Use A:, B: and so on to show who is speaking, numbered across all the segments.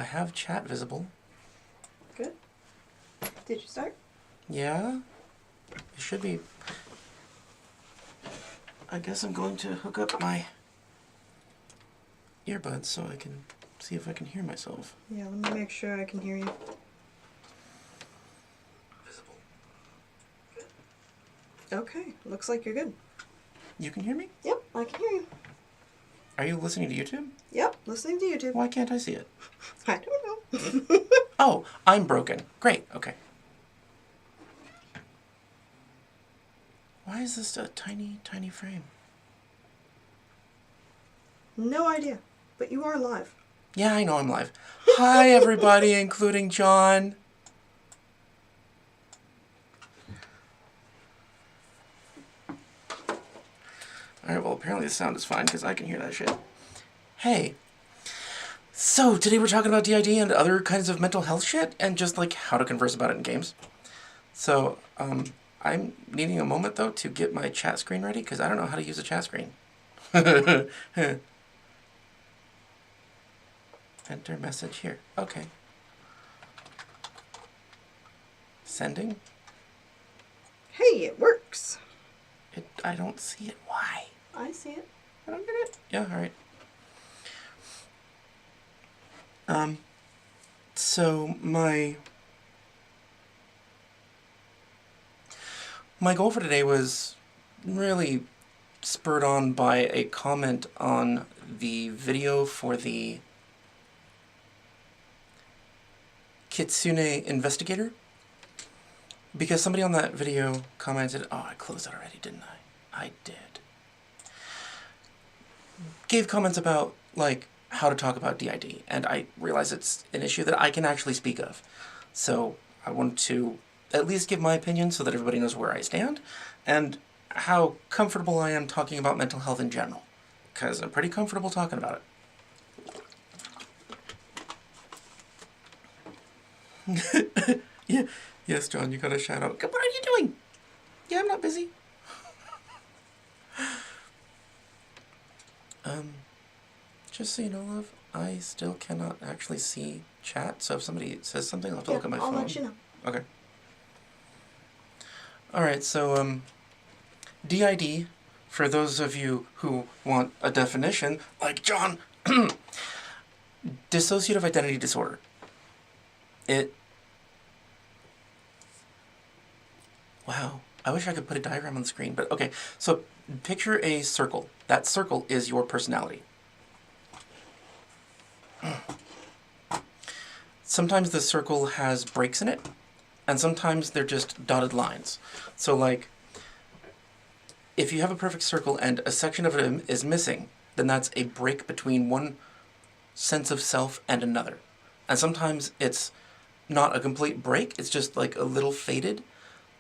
A: I have chat visible.
B: Good. Did you start?
A: Yeah. It should be. I guess I'm going to hook up my earbuds so I can see if I can hear myself.
B: Yeah, let me make sure I can hear you.
A: Visible.
B: Okay, looks like you're good.
A: You can hear me?
B: Yep, I can hear you.
A: Are you listening to YouTube?
B: Yep, listening to YouTube.
A: Why can't I see it?
B: I don't know.
A: Oh, I'm broken. Great, okay. Why is this a tiny, tiny frame?
B: No idea, but you are live.
A: Yeah, I know I'm live. Hi, everybody, including John. Alright, well, apparently the sound is fine because I can hear that shit. Hey. So, today we're talking about D.I.D. and other kinds of mental health shit and just, like, how to converse about it in games. So, I'm needing a moment, though, to get my chat screen ready because I don't know how to use a chat screen. Enter message here. Okay. Sending.
B: Hey, it works.
A: I don't see it. Why?
B: I see it.
A: I don't get it. Yeah, alright. So my goal for today was really spurred on by a comment on the video for the Kitsune Investigator. Because somebody on that video commented, oh, I closed it already, didn't I? I did. Gave comments about, like, how to talk about D.I.D. And I realize it's an issue that I can actually speak of. So I want to at least give my opinion so that everybody knows where I stand and how comfortable I am talking about mental health in general. Because I'm pretty comfortable talking about it. Yeah. Yes, John, you got a shout out. What are you doing? Yeah, I'm not busy. Just so you know, love, I still cannot actually see chat, so if somebody says something, I'll have to look at my phone.
B: I'll let you know.
A: Okay. Alright, so, D.I.D., for those of you who want a definition, like John, dissociative identity disorder. Wow, I wish I could put a diagram on the screen, but okay. So, picture a circle. That circle is your personality. Sometimes the circle has breaks in it, and sometimes they're just dotted lines. So, like, if you have a perfect circle and a section of it is missing, then that's a break between one sense of self and another. And sometimes it's not a complete break, it's just like a little faded.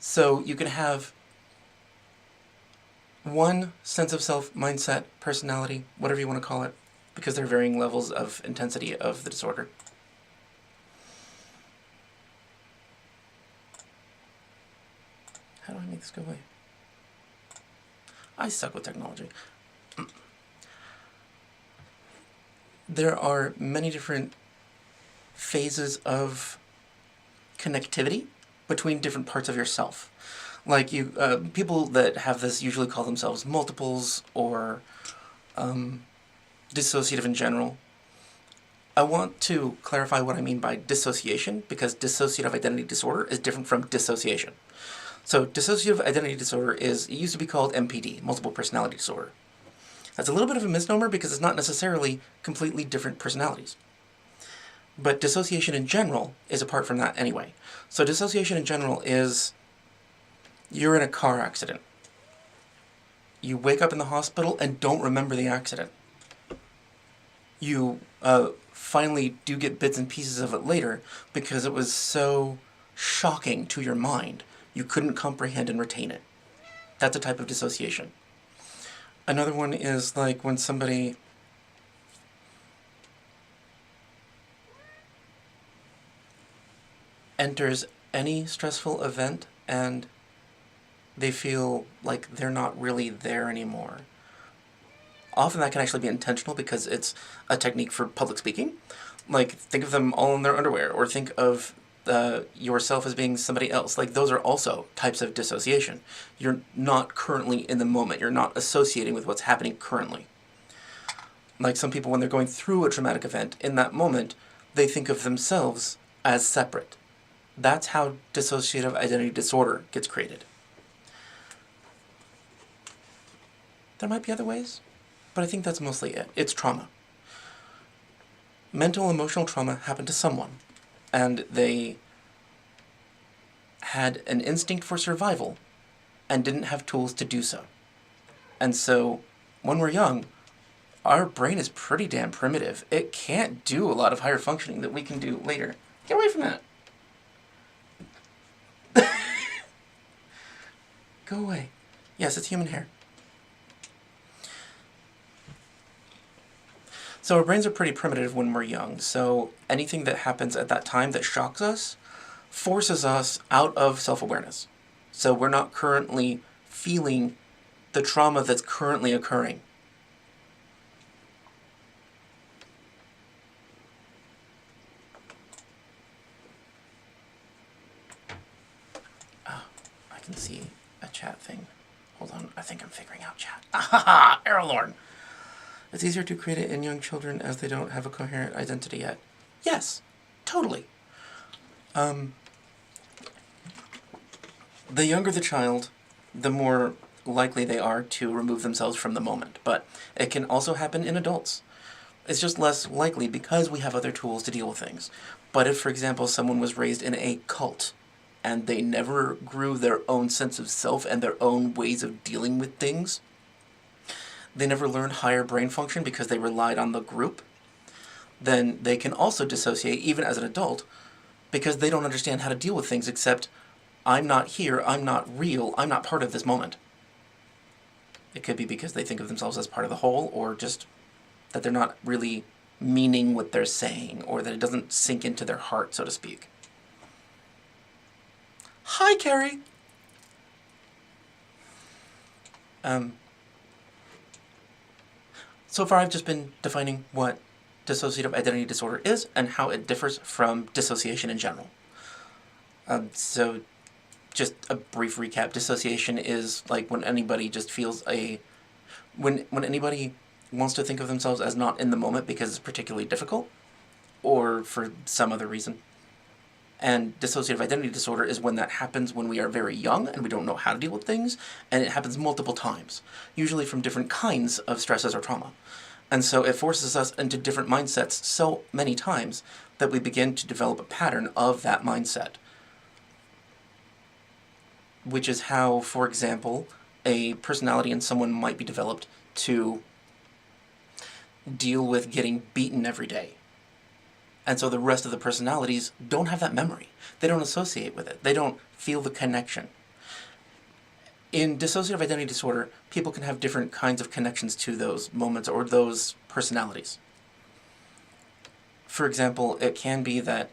A: So you can have one sense of self, mindset, personality, whatever you want to call it, because there are varying levels of intensity of the disorder. How do I make this go away? I suck with technology. There are many different phases of connectivity between different parts of yourself. Like people that have this usually call themselves multiples or dissociative in general. I want to clarify what I mean by dissociation, because dissociative identity disorder is different from dissociation. So dissociative identity disorder it used to be called MPD, multiple personality disorder. That's a little bit of a misnomer because it's not necessarily completely different personalities. But dissociation in general is apart from that anyway. So dissociation in general is you're in a car accident. You wake up in the hospital and don't remember the accident. You finally do get bits and pieces of it later because it was so shocking to your mind you couldn't comprehend and retain it. That's a type of dissociation. Another one is like when somebody enters any stressful event and they feel like they're not really there anymore. Often that can actually be intentional because it's a technique for public speaking. Like, think of them all in their underwear, or think of yourself as being somebody else. Like, those are also types of dissociation. You're not currently in the moment. You're not associating with what's happening currently. Like, some people, when they're going through a traumatic event, in that moment, they think of themselves as separate. That's how dissociative identity disorder gets created. There might be other ways, but I think that's mostly it. It's trauma. Mental, emotional trauma happened to someone, and they had an instinct for survival and didn't have tools to do so. And so, when we're young, our brain is pretty damn primitive. It can't do a lot of higher functioning that we can do later. Get away from that. Go away. Yes, it's human hair. So our brains are pretty primitive when we're young, so anything that happens at that time that shocks us forces us out of self-awareness. So we're not currently feeling the trauma that's currently occurring. Oh, I can see a chat thing. Hold on, I think I'm figuring out chat. Ahaha, Aralorn! It's easier to create it in young children as they don't have a coherent identity yet. Yes, totally. The younger the child, the more likely they are to remove themselves from the moment. But it can also happen in adults. It's just less likely because we have other tools to deal with things. But if, for example, someone was raised in a cult and they never grew their own sense of self and their own ways of dealing with things, they never learned higher brain function because they relied on the group, then they can also dissociate even as an adult because they don't understand how to deal with things except, I'm not here, I'm not real, I'm not part of this moment. It could be because they think of themselves as part of the whole, or just that they're not really meaning what they're saying, or that it doesn't sink into their heart, so to speak. Hi, Carrie! So far I've just been defining what dissociative identity disorder is and how it differs from dissociation in general. So just a brief recap. Dissociation is like when anybody just feels when anybody wants to think of themselves as not in the moment because it's particularly difficult or for some other reason. And dissociative identity disorder is when that happens when we are very young and we don't know how to deal with things, and it happens multiple times, usually from different kinds of stresses or trauma. And so it forces us into different mindsets so many times that we begin to develop a pattern of that mindset. Which is how, for example, a personality in someone might be developed to deal with getting beaten every day. And so the rest of the personalities don't have that memory. They don't associate with it. They don't feel the connection. In dissociative identity disorder, people can have different kinds of connections to those moments or those personalities. For example, it can be that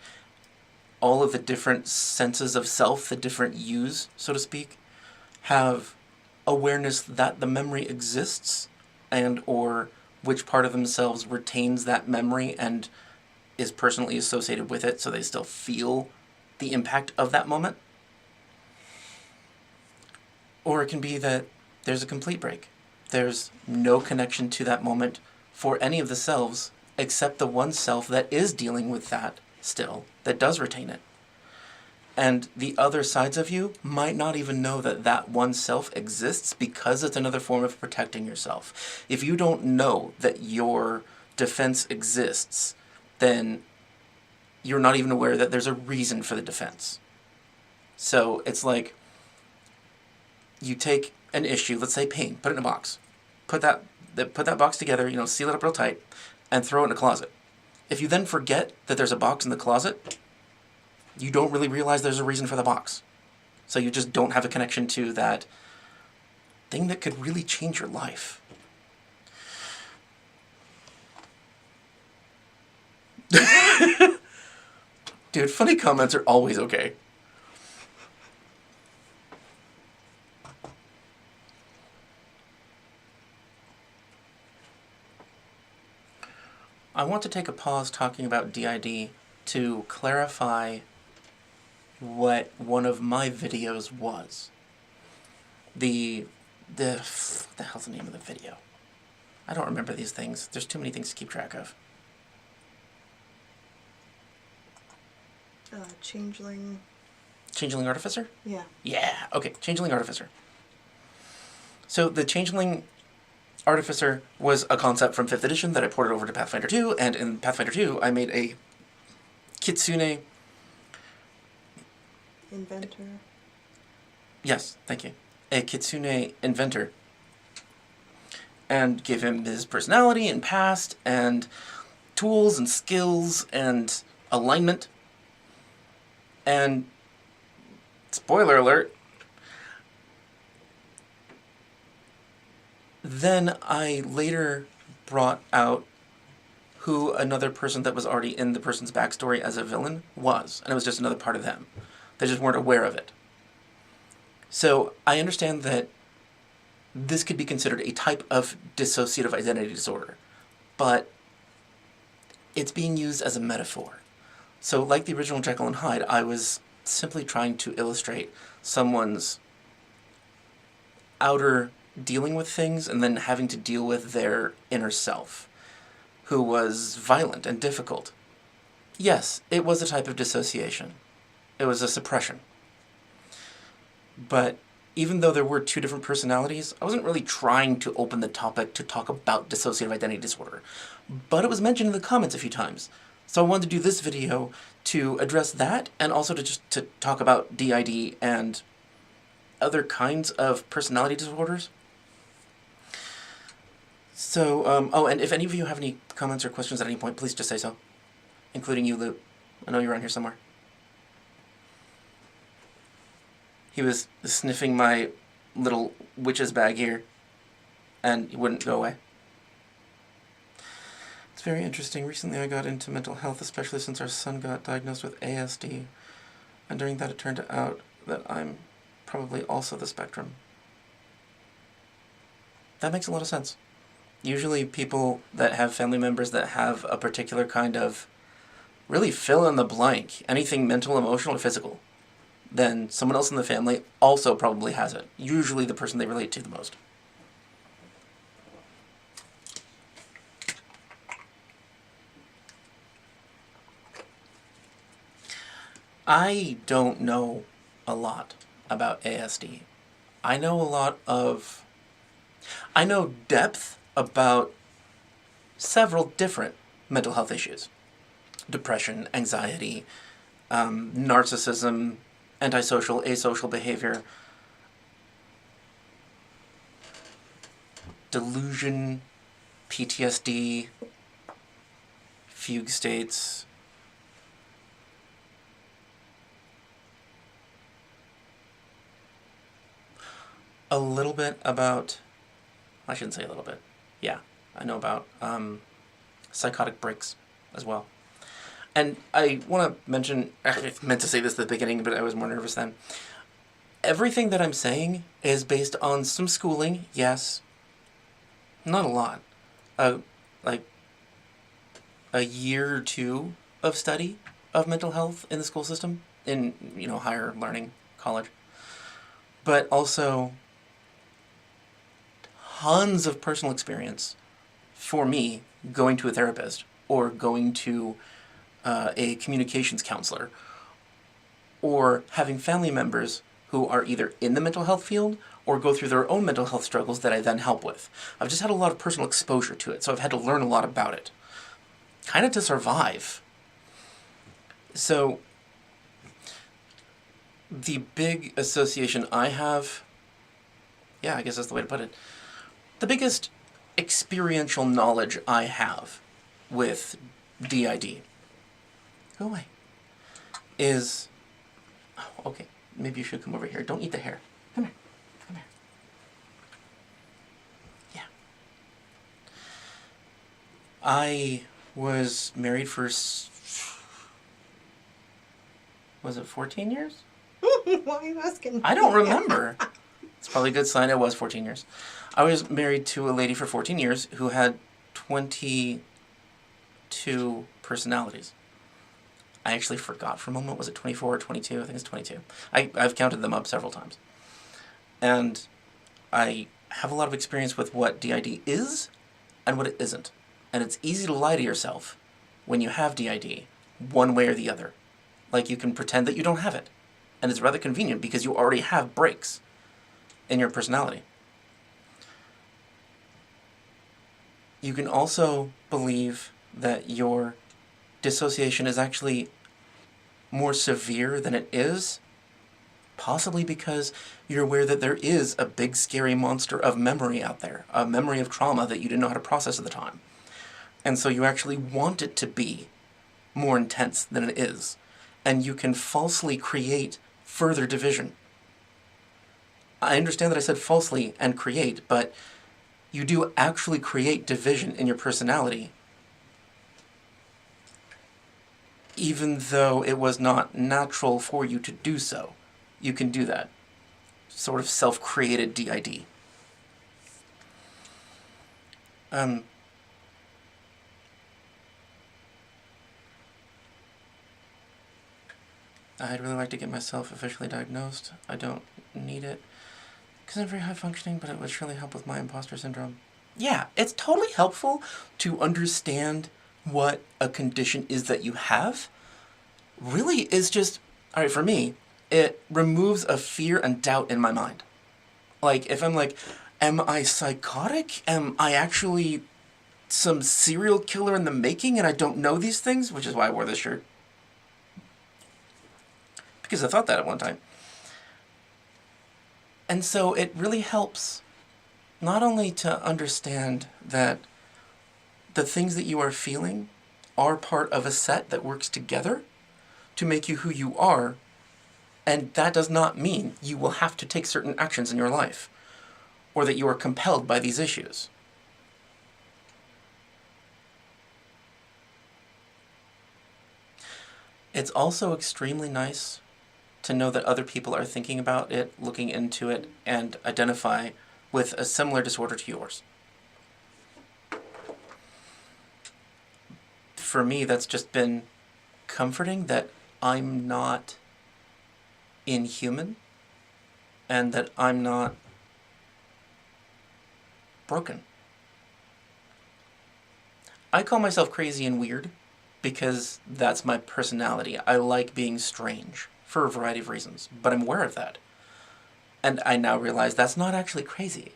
A: all of the different senses of self, the different yous, so to speak, have awareness that the memory exists and or which part of themselves retains that memory and is personally associated with it, so they still feel the impact of that moment. Or it can be that there's a complete break. There's no connection to that moment for any of the selves except the one self that is dealing with that still, that does retain it. And the other sides of you might not even know that that one self exists because it's another form of protecting yourself. If you don't know that your defense exists, then you're not even aware that there's a reason for the defense. So it's like you take an issue, let's say pain, put it in a box. Put that box together, seal it up real tight, and throw it in a closet. If you then forget that there's a box in the closet, you don't really realize there's a reason for the box. So you just don't have a connection to that thing that could really change your life. Dude, funny comments are always okay. I want to take a pause talking about D.I.D. to clarify what one of my videos was. The hell's the name of the video? I don't remember these things. There's too many things to keep track of.
B: Changeling.
A: Changeling Artificer?
B: Yeah.
A: Yeah, okay, Changeling Artificer. So the Changeling Artificer was a concept from 5th edition that I ported over to Pathfinder 2, and in Pathfinder 2 I made a Kitsune...
B: Inventor.
A: Yes, thank you. A Kitsune inventor. And gave him his personality and past, and tools and skills and alignment. And, spoiler alert, then I later brought out who another person that was already in the person's backstory as a villain was, and it was just another part of them. They just weren't aware of it. So I understand that this could be considered a type of dissociative identity disorder, but it's being used as a metaphor. So like the original Jekyll and Hyde, I was simply trying to illustrate someone's outer dealing with things and then having to deal with their inner self, who was violent and difficult. Yes, it was a type of dissociation. It was a suppression. But even though there were two different personalities, I wasn't really trying to open the topic to talk about dissociative identity disorder. But it was mentioned in the comments a few times. So I wanted to do this video to address that, and also to talk about D.I.D. and other kinds of personality disorders. So, and if any of you have any comments or questions at any point, please just say so. Including you, Luke. I know you're around here somewhere. He was sniffing my little witch's bag here, and he wouldn't go away. It's very interesting. Recently I got into mental health, especially since our son got diagnosed with ASD, and during that it turned out that I'm probably also the spectrum. That makes a lot of sense. Usually people that have family members that have a particular kind of, really fill in the blank, anything mental, emotional, or physical, then someone else in the family also probably has it. Usually the person they relate to the most. I don't know a lot about ASD. I know depth about several different mental health issues. Depression, anxiety, narcissism, antisocial, asocial behavior, delusion, PTSD, fugue states, a little bit about, I shouldn't say a little bit, yeah, I know about psychotic breaks as well. And I want to mention, actually I meant to say this at the beginning, but I was more nervous then. Everything that I'm saying is based on some schooling, yes. Not a lot. Like a year or two of study of mental health in the school system, in, higher learning, college. But also tons of personal experience for me going to a therapist or going to a communications counselor, or having family members who are either in the mental health field or go through their own mental health struggles that I then help with. I've just had a lot of personal exposure to it, so I've had to learn a lot about it, kind of to survive. So the big association I have, yeah, I guess that's the way to put it, the biggest experiential knowledge I have with D.I.D. Go away. Is, oh, okay, maybe you should come over here. Don't eat the hair. Come here. Come here. Yeah. I was married for, was it 14 years?
B: Why are you asking?
A: I don't remember. It's probably a good sign it was 14 years. I was married to a lady for 14 years who had 20 two personalities. I actually forgot for a moment, was it 24 or 22? I think it's 22. I've counted them up several times. And I have a lot of experience with what D.I.D is and what it isn't. And it's easy to lie to yourself when you have D.I.D, one way or the other. Like, you can pretend that you don't have it. And it's rather convenient because you already have breaks in your personality. You can also believe that your dissociation is actually more severe than it is, possibly because you're aware that there is a big scary monster of memory out there, a memory of trauma that you didn't know how to process at the time. And so you actually want it to be more intense than it is. And you can falsely create further division. I understand that I said falsely and create, but you do actually create division in your personality, even though it was not natural for you to do so. You can do that. Sort of self-created D.I.D. I'd really like to get myself officially diagnosed. I don't need it, because I'm very high functioning, but it would surely help with my imposter syndrome. Yeah, it's totally helpful to understand what a condition is that you have. Really is just, alright, for me, it removes a fear and doubt in my mind. Like, if I'm like, am I psychotic? Am I actually some serial killer in the making and I don't know these things? Which is why I wore this shirt. Because I thought that at one time. And so it really helps not only to understand that the things that you are feeling are part of a set that works together to make you who you are, and that does not mean you will have to take certain actions in your life, or that you are compelled by these issues. It's also extremely nice to know that other people are thinking about it, looking into it, and identify with a similar disorder to yours. For me, that's just been comforting that I'm not inhuman and that I'm not broken. I call myself crazy and weird because that's my personality. I like being strange for a variety of reasons, but I'm aware of that. And I now realize that's not actually crazy.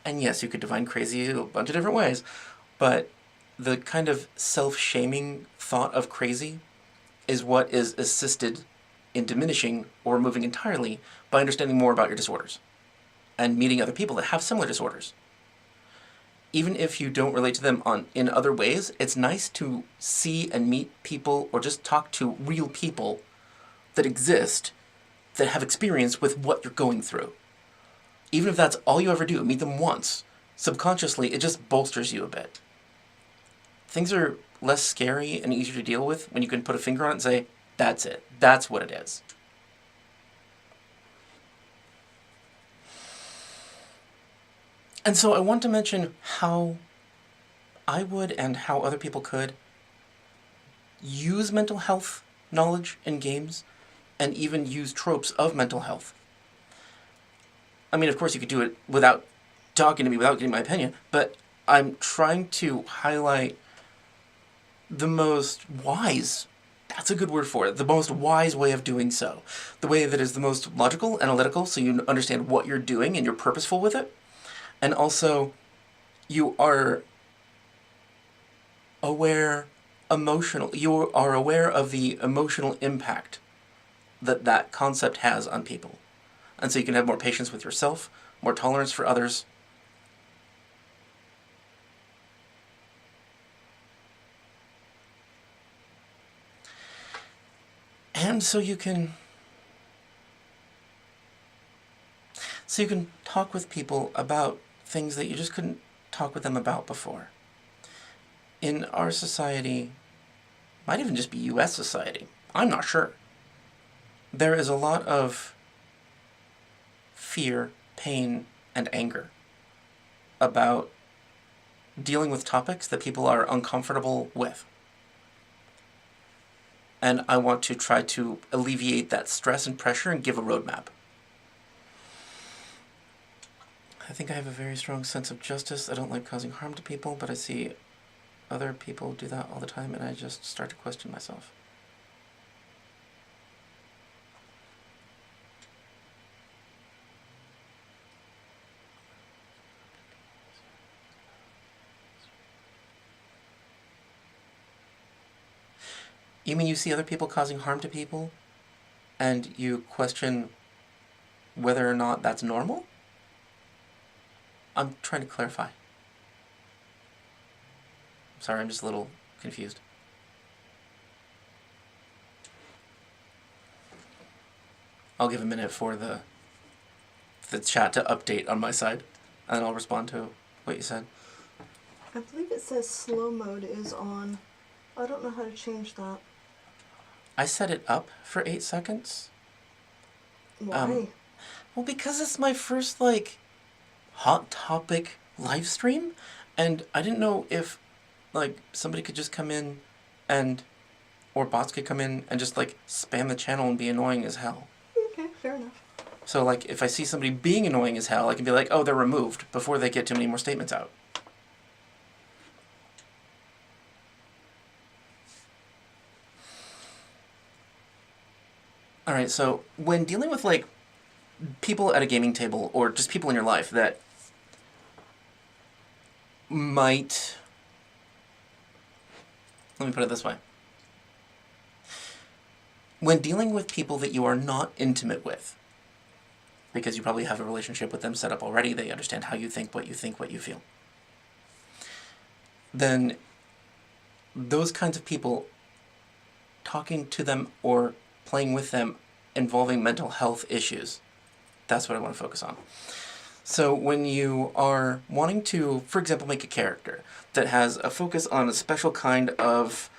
A: And yes, you could define crazy a bunch of different ways, but the kind of self-shaming thought of crazy is what is assisted in diminishing or removing entirely by understanding more about your disorders and meeting other people that have similar disorders. Even if you don't relate to them in other ways, it's nice to see and meet people or just talk to real people that exist that have experience with what you're going through. Even if that's all you ever do, meet them once, subconsciously it just bolsters you a bit. Things are less scary and easier to deal with when you can put a finger on it and say, that's it, that's what it is. And so I want to mention how I would and how other people could use mental health knowledge in games and even use tropes of mental health. I mean, of course you could do it without talking to me, without getting my opinion, but I'm trying to highlight the most wise, that's a good word for it, the most wise way of doing so. The way that is the most logical, analytical, so you understand what you're doing and you're purposeful with it. And also, you are aware you are aware of the emotional impact that that concept has on people. And so you can have more patience with yourself, more tolerance for others. And so you can talk with people about things that you just couldn't talk with them about before. In our society, might even just be US society, I'm not sure, there is a lot of fear, pain, and anger about dealing with topics that people are uncomfortable with. And I want to try to alleviate that stress and pressure and give a roadmap. I think I have a very strong sense of justice. I don't like causing harm to people, but I see other people do that all the time, and I just start to question myself. You mean you see other people causing harm to people, and you question whether or not that's normal? I'm trying to clarify. Sorry, I'm just a little confused. I'll give a minute for the chat to update on my side, and I'll respond to what you said.
B: I believe it says slow mode is on. I don't know how to change that.
A: I set it up for 8 seconds.
B: Why?
A: Well, because it's my first, like, hot topic live stream, and I didn't know if, like, somebody could just come in and, or bots could come in and just, like, spam the channel and be annoying as hell.
B: Okay, fair enough.
A: So, like, if I see somebody being annoying as hell, I can be like, oh, they're removed before they get too many more statements out. Alright, so when dealing with, like, people at a gaming table, or just people in your life that might... Let me put it this way. When dealing with people that you are not intimate with, because you probably have a relationship with them set up already, they understand how you think, what you feel, then those kinds of people, talking to them or playing with them involving mental health issues, that's what I want to focus on. So when you are wanting to, for example, make a character that has a focus on a special kind of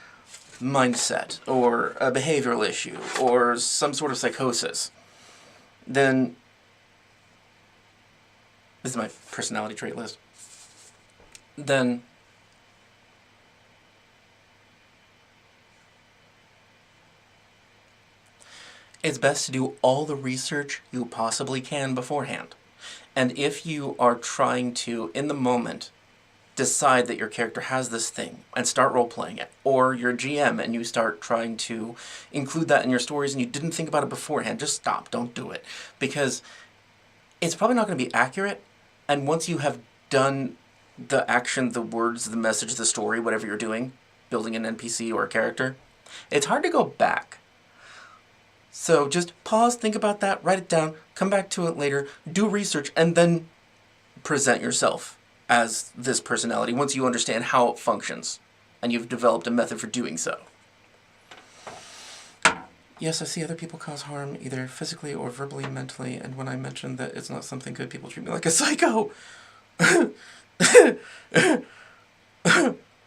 A: mindset or a behavioral issue or some sort of psychosis, then this is my personality trait list, then it's best to do all the research you possibly can beforehand. And if you are trying to, in the moment, decide that your character has this thing and start role-playing it, or you're a GM and you start trying to include that in your stories and you didn't think about it beforehand, just stop, don't do it. Because it's probably not going to be accurate, and once you have done the action, the words, the message, the story, whatever you're doing, building an NPC or a character, it's hard to go back. So just pause, think about that, write it down, come back to it later, do research, and then present yourself as this personality once you understand how it functions and you've developed a method for doing so. Yes, I see other people cause harm, either physically or verbally, mentally, and when I mention that it's not something good, people treat me like a psycho.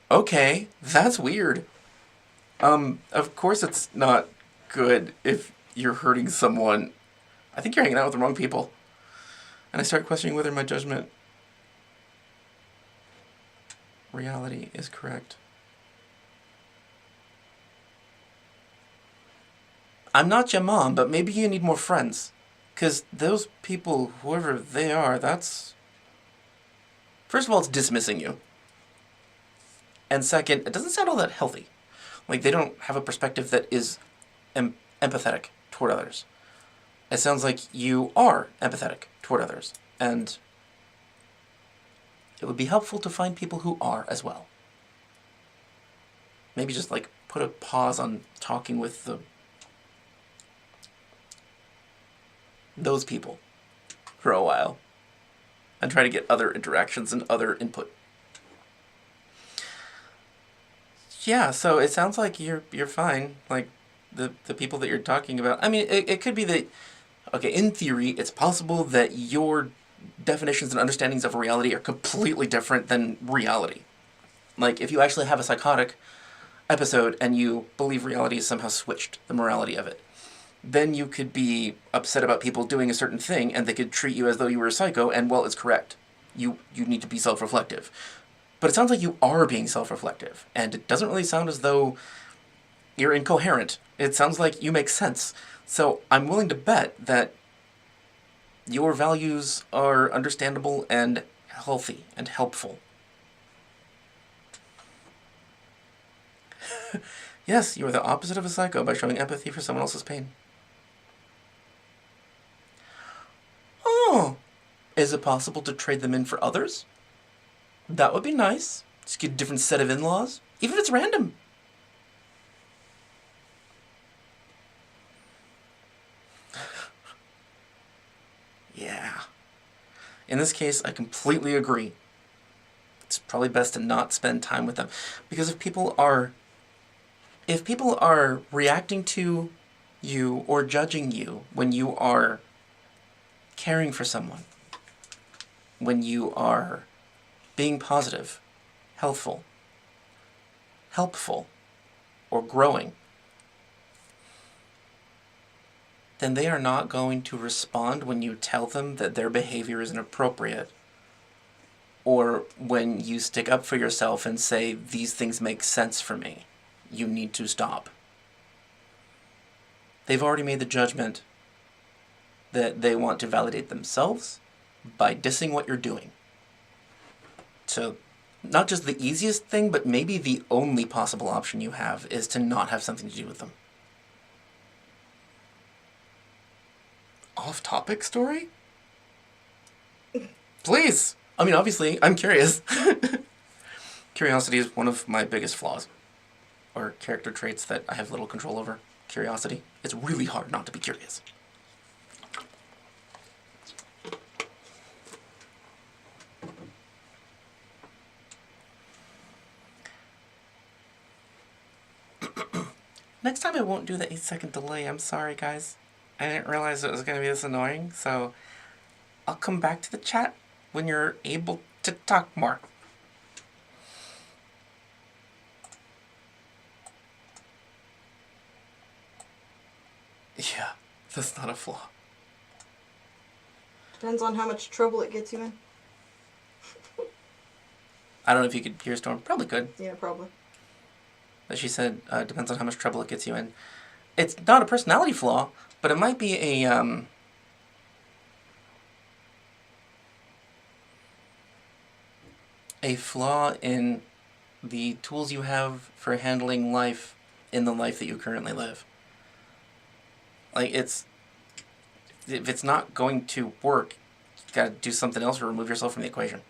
A: Okay, that's weird. Of course it's not good if you're hurting someone. I think you're hanging out with the wrong people. And I start questioning whether my judgment reality is correct. I'm not your mom, but maybe you need more friends. Because those people, whoever they are, that's... First of all, it's dismissing you. And second, it doesn't sound all that healthy. Like, they don't have a perspective that is empathetic toward others. It sounds like you are empathetic toward others. And it would be helpful to find people who are as well. Maybe just, like, put a pause on talking with those people for a while and try to get other interactions and other input. Yeah, so it sounds like you're fine. Like, the people that you're talking about. I mean, it could be that, okay, in theory, it's possible that your definitions and understandings of reality are completely different than reality. Like, if you actually have a psychotic episode and you believe reality is somehow switched, the morality of it, then you could be upset about people doing a certain thing and they could treat you as though you were a psycho and, well, it's correct. You need to be self-reflective. But it sounds like you are being self-reflective, and it doesn't really sound as though you're incoherent. It sounds like you make sense. So I'm willing to bet that your values are understandable and healthy and helpful. Yes, you are the opposite of a psycho by showing empathy for someone else's pain. Oh, is it possible to trade them in for others? That would be nice. Just get a different set of in-laws, even if it's random. Yeah. In this case, I completely agree. It's probably best to not spend time with them. Because if people are reacting to you or judging you when you are caring for someone, when you are being positive, helpful, or growing, then they are not going to respond when you tell them that their behavior is inappropriate, or when you stick up for yourself and say, these things make sense for me. You need to stop. They've already made the judgment that they want to validate themselves by dissing what you're doing. So, not just the easiest thing, but maybe the only possible option you have is to not have something to do with them. Off-topic story? Please! I mean, obviously, I'm curious. Curiosity is one of my biggest flaws, or character traits that I have little control over. Curiosity. It's really hard not to be curious. Next time I won't do the 8-second delay. I'm sorry, guys. I didn't realize it was going to be this annoying, so I'll come back to the chat when you're able to talk more. Yeah, that's not a flaw.
B: Depends on how much trouble it gets you in.
A: I don't know if you could hear Storm. Probably could.
B: Yeah, probably.
A: But she said, depends on how much trouble it gets you in. It's not a personality flaw, but it might be a flaw in the tools you have for handling life in the life that you currently live. Like, if it's not going to work, you gotta do something else or remove yourself from the equation.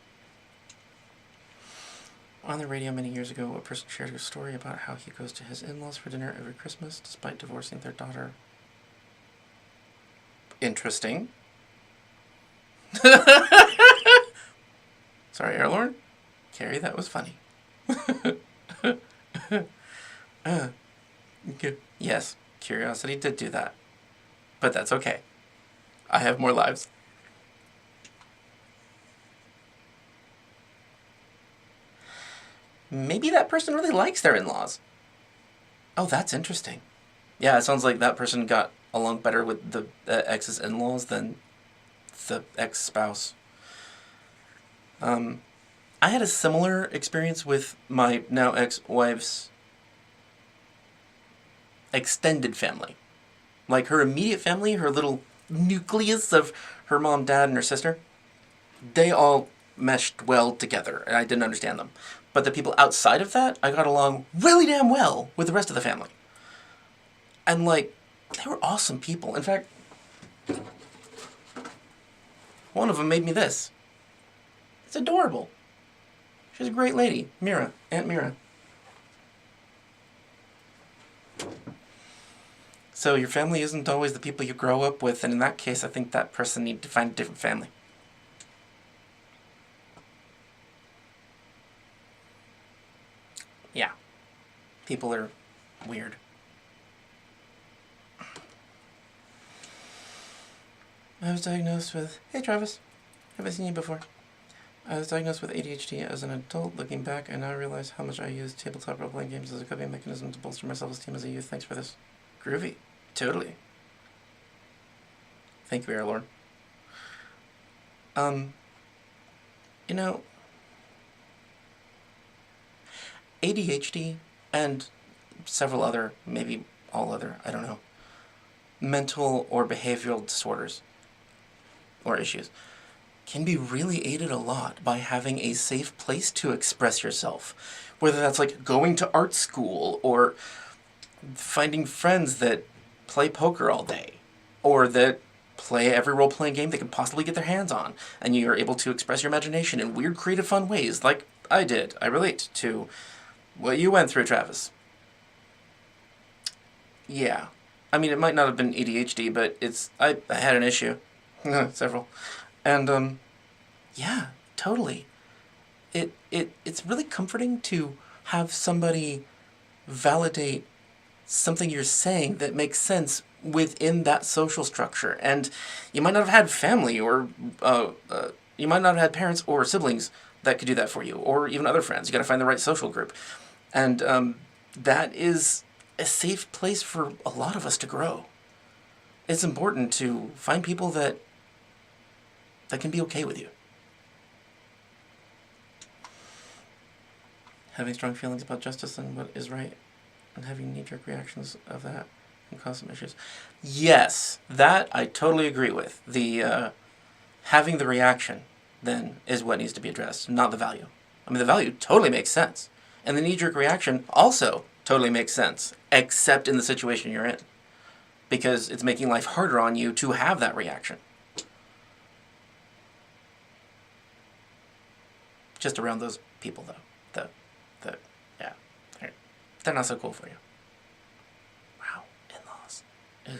A: On the radio many years ago, a person shared a story about how he goes to his in-laws for dinner every Christmas despite divorcing their daughter. Interesting. Sorry, Airlorn? Carrie, that was funny. Yes, curiosity did do that. But that's okay. I have more lives. Maybe that person really likes their in-laws. Oh, that's interesting. Yeah, it sounds like that person got along better with the ex's in-laws than the ex-spouse. I had a similar experience with my now ex-wife's extended family. Like, her immediate family, her little nucleus of her mom, dad, and her sister, they all meshed well together, and I didn't understand them. But the people outside of that, I got along really damn well with the rest of the family. And, like, they were awesome people. In fact, one of them made me this. It's adorable. She's a great lady. Mira. Aunt Mira. So your family isn't always the people you grow up with, and in that case, I think that person needs to find a different family. Yeah. People are weird. I was diagnosed with... Hey, Travis. Haven't seen you before. I was diagnosed with ADHD as an adult. Looking back, I now realize how much I used tabletop role-playing games as a coping mechanism to bolster my self-esteem as a youth. Thanks for this. Groovy. Totally. Thank you, Airlord. You know, ADHD and several other, maybe all other, I don't know, mental or behavioral disorders or issues can be really aided a lot by having a safe place to express yourself. Whether that's like going to art school or finding friends that play poker all day or that play every role-playing game they can possibly get their hands on, and you're able to express your imagination in weird, creative, fun ways like I did. I relate to what you went through, Travis. Yeah. I mean, it might not have been ADHD, but I had an issue. Several. And, yeah, totally. It's really comforting to have somebody validate something you're saying that makes sense within that social structure. And you might not have had family or, you might not have had parents or siblings that could do that for you, or even other friends. You gotta find the right social group. And, that is a safe place for a lot of us to grow. It's important to find people that can be okay with you. Having strong feelings about justice and what is right, and having knee-jerk reactions of that can cause some issues. Yes, that I totally agree with. The having the reaction then is what needs to be addressed, not the value. I mean, the value totally makes sense, and the knee-jerk reaction also totally makes sense, except in the situation you're in, because it's making life harder on you to have that reaction. Just around those people, though. Yeah, they're not so cool for you. Wow, in-laws. Ugh.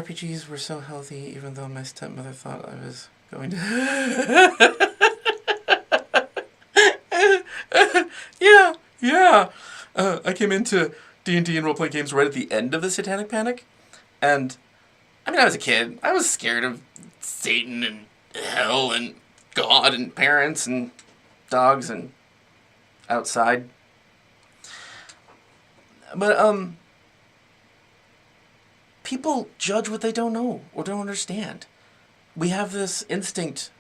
A: RPGs were so healthy, even though my stepmother thought I was going to... Yeah. I came into D&D and role-playing games right at the end of the Satanic Panic, and I mean, I was a kid. I was scared of Satan and hell and God and parents and dogs and outside. But, people judge what they don't know or don't understand. We have this instinct,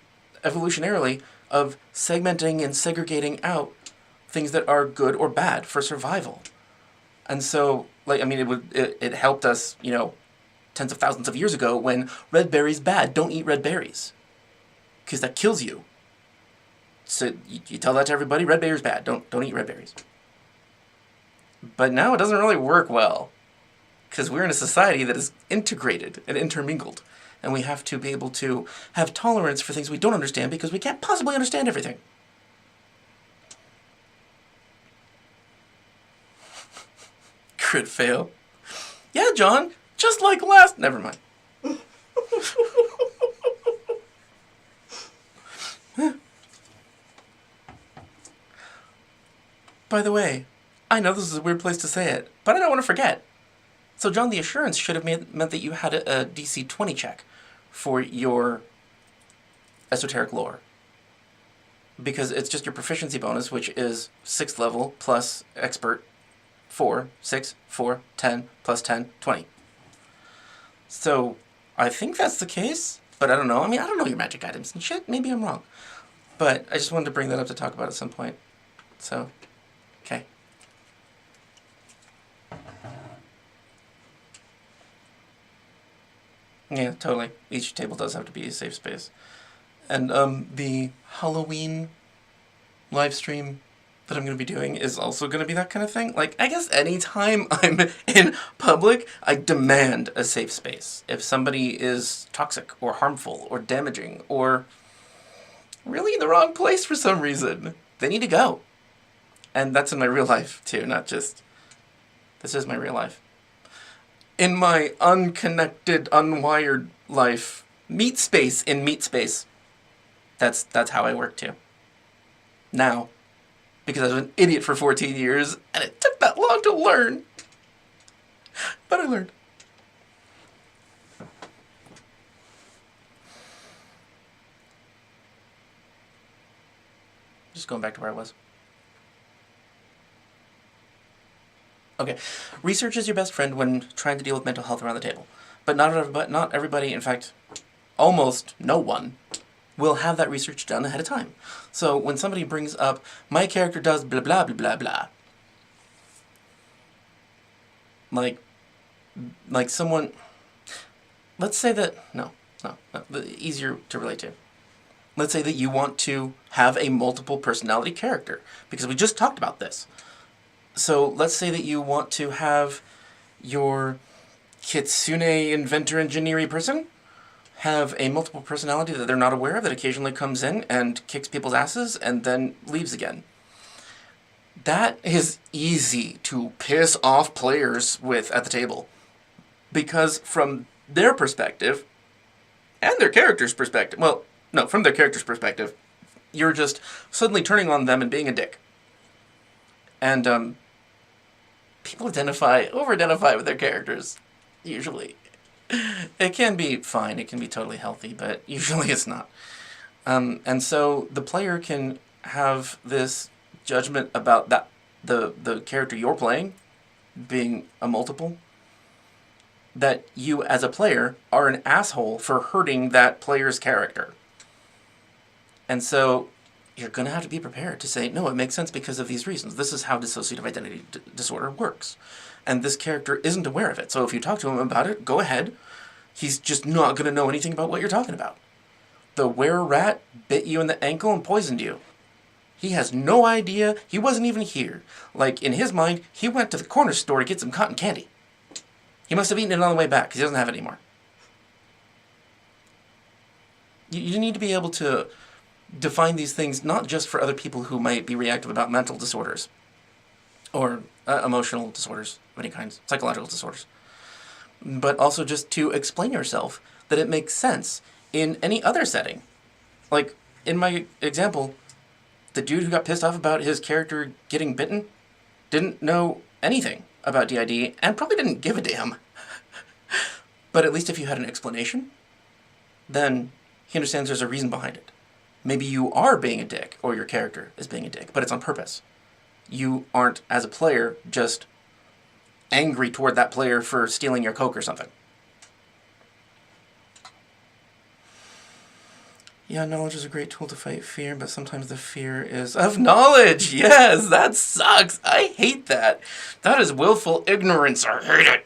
A: evolutionarily, of segmenting and segregating out things that are good or bad for survival. And so, like, I mean, it helped us, tens of thousands of years ago when red berries bad, don't eat red berries. Because that kills you. So you tell that to everybody, red berries bad, don't eat red berries. But now it doesn't really work well. Because we're in a society that is integrated and intermingled. And we have to be able to have tolerance for things we don't understand because we can't possibly understand everything. Crit fail. Yeah, John, just like last... Never mind. By the way, I know this is a weird place to say it, but I don't want to forget. So, John, the assurance should have meant that you had a DC 20 check for your esoteric lore. Because it's just your proficiency bonus, which is 6th level plus expert 4, 6, 4, 10, plus 10, 20. So, I think that's the case, but I don't know. I mean, I don't know your magic items and shit. Maybe I'm wrong. But I just wanted to bring that up to talk about at some point. So, okay. Yeah, totally. Each table does have to be a safe space. And the Halloween live stream that I'm going to be doing is also going to be that kind of thing. Like, I guess anytime I'm in public, I demand a safe space. If somebody is toxic or harmful or damaging or really in the wrong place for some reason, they need to go. And that's in my real life, too, not just... This is my real life. In my unconnected, unwired life, meat space in meat space. That's how I work, too. Now. Because I was an idiot for 14 years, and it took that long to learn. But I learned. Just going back to where I was. Okay. Research is your best friend when trying to deal with mental health around the table. But not everybody, in fact, almost no one, will have that research done ahead of time. So when somebody brings up, my character does blah, blah, blah, blah, blah, like someone, let's say that, no, easier to relate to. Let's say that you want to have a multiple personality character, because we just talked about this. So let's say that you want to have your kitsune inventor engineering person have a multiple personality that they're not aware of, that occasionally comes in and kicks people's asses and then leaves again. That is easy to piss off players with at the table. Because from their perspective, and their character's perspective, well, no, from their character's perspective, you're just suddenly turning on them and being a dick. And people over-identify with their characters, usually. It can be fine, it can be totally healthy, but usually it's not. And so the player can have this judgment about that the character you're playing being a multiple, that you as a player are an asshole for hurting that player's character. And so you're going to have to be prepared to say, no, it makes sense because of these reasons. This is how dissociative identity disorder works. And this character isn't aware of it. So if you talk to him about it, go ahead. He's just not going to know anything about what you're talking about. The were-rat bit you in the ankle and poisoned you. He has no idea. He wasn't even here. Like, in his mind, he went to the corner store to get some cotton candy. He must have eaten it on the way back because he doesn't have it anymore. You need to be able to define these things not just for other people who might be reactive about mental disorders or emotional disorders of any kind, psychological disorders, but also just to explain yourself that it makes sense in any other setting. Like, in my example, the dude who got pissed off about his character getting bitten didn't know anything about D.I.D. and probably didn't give a damn. But at least if you had an explanation, then he understands there's a reason behind it. Maybe you are being a dick, or your character is being a dick, but it's on purpose. You aren't, as a player, just angry toward that player for stealing your Coke or something. Yeah, knowledge is a great tool to fight fear, but sometimes the fear is of knowledge. Yes, that sucks. I hate that. That is willful ignorance. I hate it.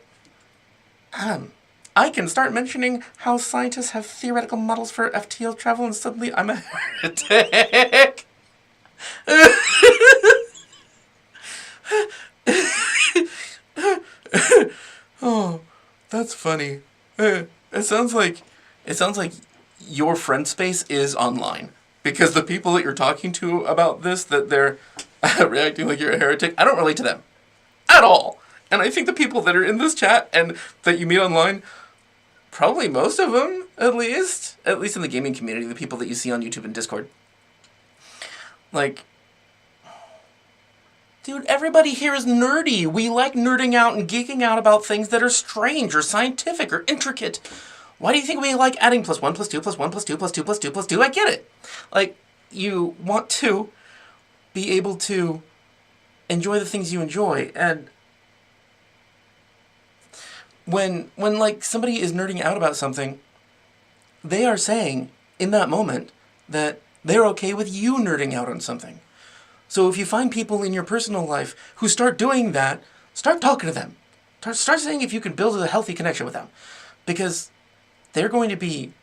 A: I can start mentioning how scientists have theoretical models for FTL travel and suddenly I'm a heretic. Oh, that's funny. It sounds like your friend space is online, because the people that you're talking to about this, that they're reacting like you're a heretic, I don't relate to them at all. And I think the people that are in this chat and that you meet online, probably most of them, at least in the gaming community, the people that you see on YouTube and Discord, like, dude, everybody here is nerdy. We like nerding out and geeking out about things that are strange or scientific or intricate. Why do you think we like adding +1 + 2 + 1 + 2 + 2 + 2 + 2? I get it. Like, you want to be able to enjoy the things you enjoy. And when like somebody is nerding out about something, they are saying in that moment that they're okay with you nerding out on something. So if you find people in your personal life who start doing that, start talking to them. Start saying if you can build a healthy connection with them. Because they're going to be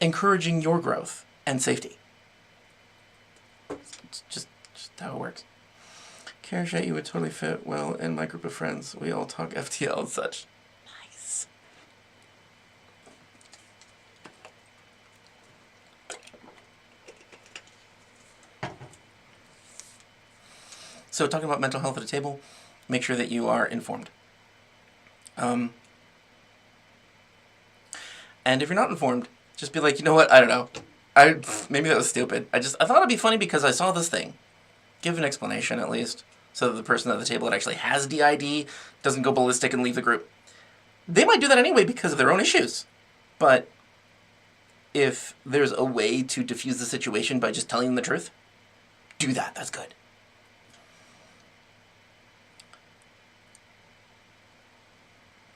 A: encouraging your growth and safety. It's just how it works. Karashat, you would totally fit well in my group of friends. We all talk FTL and such. Nice. So talking about mental health at a table, make sure that you are informed. And if you're not informed, just be like, you know what, I don't know. Maybe that was stupid. I thought it'd be funny because I saw this thing. Give an explanation at least, so that the person at the table that actually has D.I.D. doesn't go ballistic and leave the group. They might do that anyway because of their own issues. But if there's a way to diffuse the situation by just telling them the truth, do that. That's good.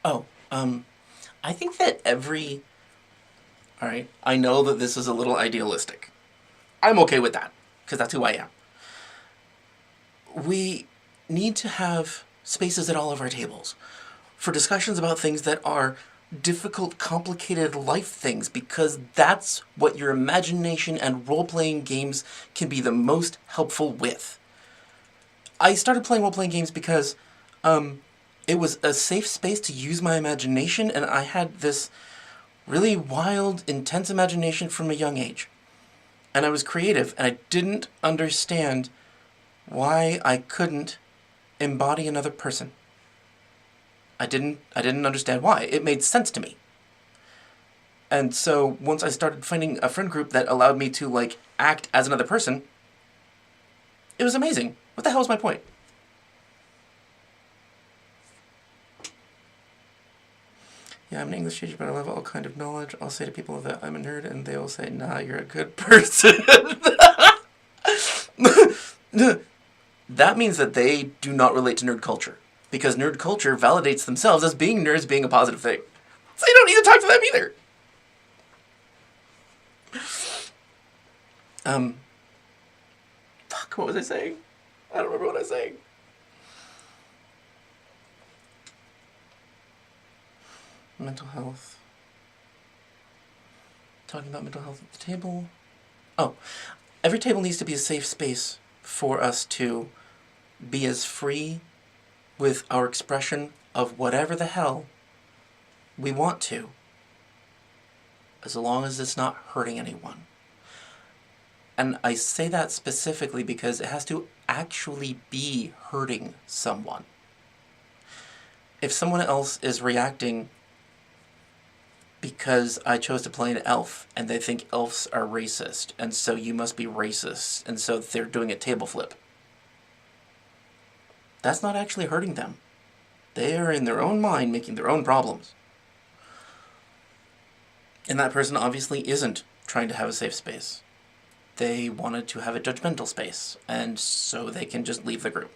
A: Oh, I think that Alright, I know that this is a little idealistic, I'm okay with that, because that's who I am. We need to have spaces at all of our tables for discussions about things that are difficult, complicated life things, because that's what your imagination and role-playing games can be the most helpful with. I started playing role-playing games because it was a safe space to use my imagination, and I had this really wild, intense imagination from a young age. And I was creative, and I didn't understand why I couldn't embody another person. I didn't understand why. It made sense to me. And so once I started finding a friend group that allowed me to, like, act as another person, it was amazing. What the hell is my point? Yeah, I'm an English teacher, but I love all kind of knowledge. I'll say to people that I'm a nerd, and they will say, nah, you're a good person. That means that they do not relate to nerd culture, because nerd culture validates themselves as being nerds being a positive thing. So you don't need to talk to them either. Fuck, what was I saying? I don't remember what I was saying. Mental health. Talking about mental health at the table. Oh, every table needs to be a safe space for us to be as free with our expression of whatever the hell we want to, as long as it's not hurting anyone. And I say that specifically because it has to actually be hurting someone. If someone else is reacting because I chose to play an elf and they think elves are racist, and so you must be racist, and so they're doing a table flip, that's not actually hurting them. They are in their own mind making their own problems. And that person obviously isn't trying to have a safe space. They wanted to have a judgmental space, and so they can just leave the group.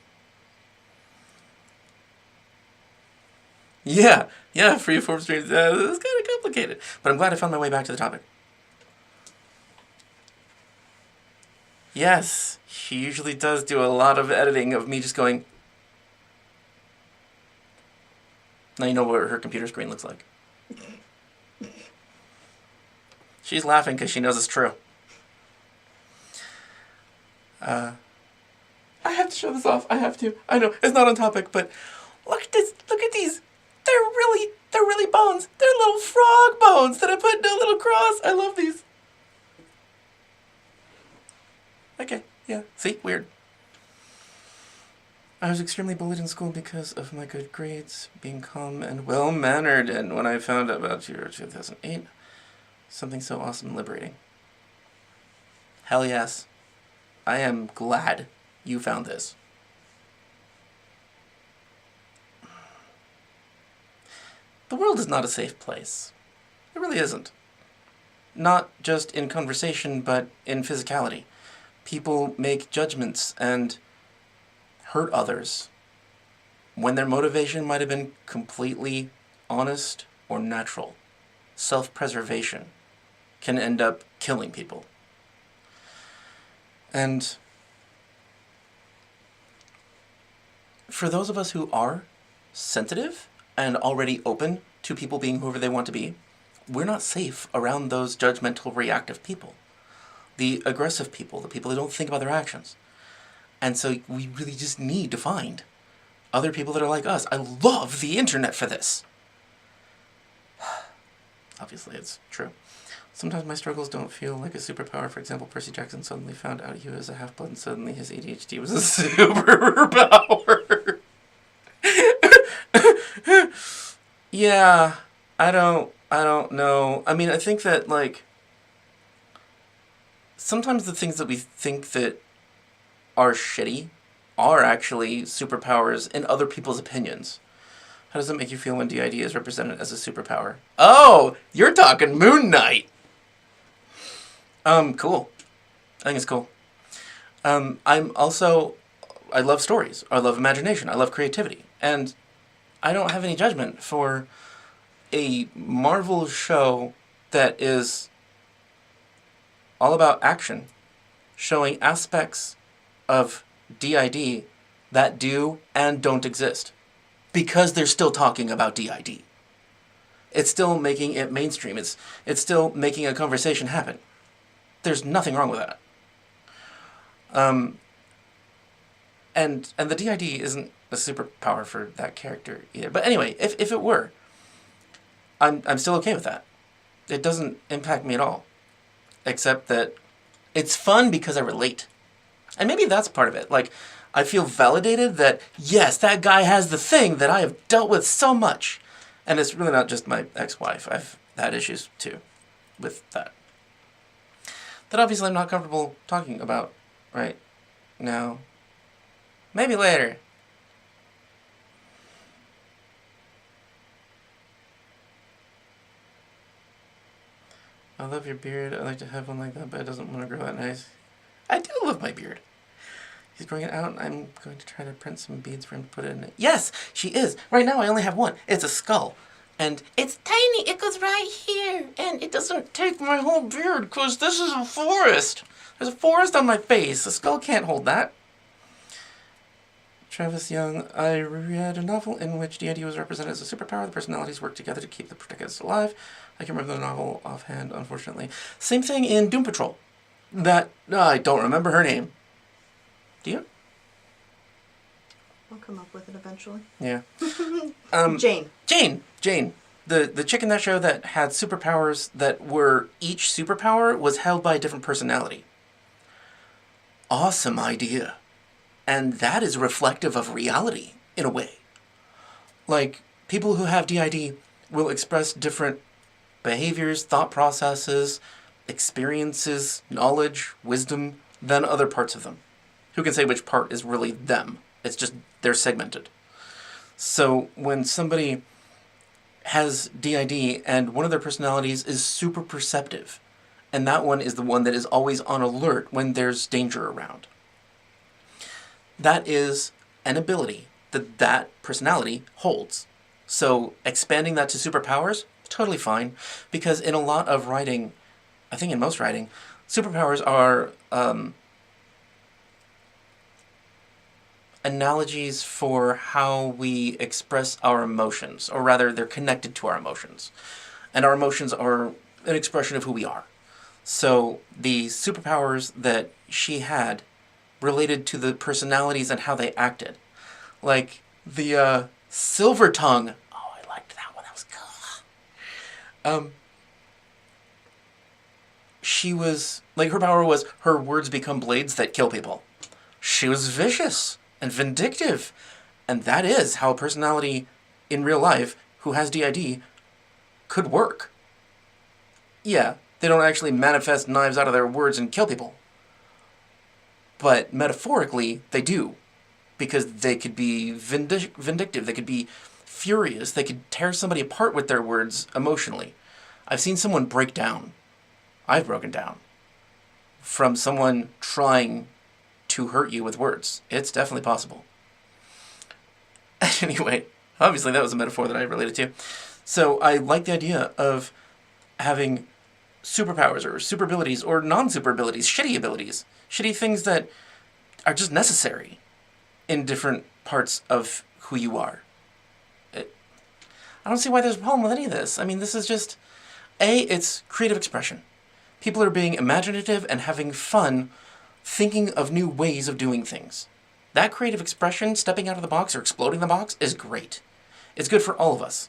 A: Yeah, freeform streams, it's kind of complicated. But I'm glad I found my way back to the topic. Yes, she usually does do a lot of editing of me just going... Now you know what her computer screen looks like. She's laughing because she knows it's true. I have to show this off. I have to. I know, it's not on topic, but look at this. Look at these. They're really bones. They're little frog bones that I put in a little cross. I love these. Okay, yeah. See? Weird. I was extremely bullied in school because of my good grades, being calm and well-mannered, and when I found out about year 2008, something so awesome and liberating. Hell yes. I am glad you found this. The world is not a safe place. It really isn't. Not just in conversation, but in physicality. People make judgments and hurt others when their motivation might have been completely honest or natural. Self-preservation can end up killing people. And for those of us who are sensitive and already open to people being whoever they want to be, we're not safe around those judgmental, reactive people. The aggressive people, the people that don't think about their actions. And so we really just need to find other people that are like us. I love the internet for this. Obviously, it's true. Sometimes my struggles don't feel like a superpower. For example, Percy Jackson suddenly found out he was a half-blood and suddenly his ADHD was a superpower. Yeah, I don't know. I mean, I think that, like, sometimes the things that we think that are shitty are actually superpowers in other people's opinions. How does it make you feel when D.I.D is represented as a superpower? Oh, you're talking Moon Knight! Cool. I think it's cool. I love stories. I love imagination. I love creativity. And I don't have any judgment for a Marvel show that is all about action showing aspects of D.I.D. that do and don't exist. Because they're still talking about D.I.D. It's still making it mainstream. It's still making a conversation happen. There's nothing wrong with that. And the D.I.D. isn't a superpower for that character either. But anyway, if it were, I'm still okay with that. It doesn't impact me at all. Except that it's fun because I relate. And maybe that's part of it. Like, I feel validated that, yes, that guy has the thing that I have dealt with so much. And it's really not just my ex-wife. I've had issues, too, with that. That obviously I'm not comfortable talking about right now. Maybe later. I love your beard. I'd like to have one like that, but it doesn't want to grow that nice. I do love my beard. He's growing it out. I'm going to try to print some beads for him to put it in it. Yes, she is. Right now I only have one. It's a skull. And it's tiny. It goes right here. And it doesn't take my whole beard because this is a forest. There's a forest on my face. A skull can't hold that. Travis Young, I read a novel in which D.I.D. was represented as a superpower. The personalities work together to keep the protagonists alive. I can remember the novel offhand, unfortunately. Same thing in Doom Patrol. That, I don't remember her name. Do you?
B: I'll come up with it eventually.
A: Yeah.
B: Jane.
A: Jane. The chick in that show that had superpowers that were, each superpower was held by a different personality. Awesome idea. And that is reflective of reality, in a way. Like, people who have D.I.D. will express different behaviors, thought processes, experiences, knowledge, wisdom, than other parts of them. Who can say which part is really them? It's just, they're segmented. So, when somebody has D.I.D. and one of their personalities is super perceptive, and that one is the one that is always on alert when there's danger around. That is an ability that personality holds. So expanding that to superpowers, totally fine. Because in a lot of writing, I think in most writing, superpowers are analogies for how we express our emotions. Or rather, they're connected to our emotions. And our emotions are an expression of who we are. So the superpowers that she had related to the personalities and how they acted. Like the Silver Tongue. Oh, I liked that one. That was cool. She was, like, her power was her words become blades that kill people. She was vicious and vindictive. And that is how a personality in real life who has D.I.D. could work. Yeah, they don't actually manifest knives out of their words and kill people. But metaphorically, they do. Because they could be vindictive, they could be furious, they could tear somebody apart with their words emotionally. I've seen someone break down. I've broken down. From someone trying to hurt you with words. It's definitely possible. Anyway, obviously that was a metaphor that I related to. So I like the idea of having superpowers or super abilities or non-super abilities, shitty abilities. Shitty things that are just necessary in different parts of who you are. I don't see why there's a problem with any of this. I mean, this is just, it's creative expression. People are being imaginative and having fun thinking of new ways of doing things. That creative expression, stepping out of the box or exploding the box, is great. It's good for all of us.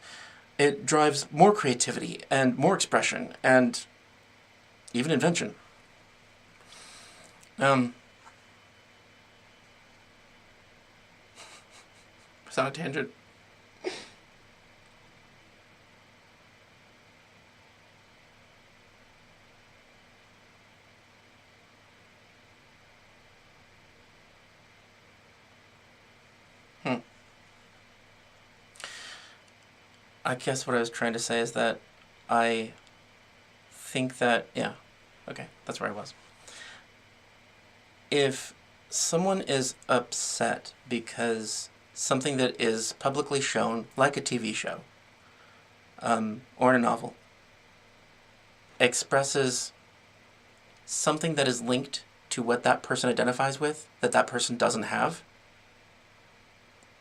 A: It drives more creativity and more expression and even invention. Was that a tangent? I guess what I was trying to say is that I think that, yeah, okay, that's where I was. If someone is upset because something that is publicly shown, like a TV show, or in a novel, expresses something that is linked to what that person identifies with that that person doesn't have,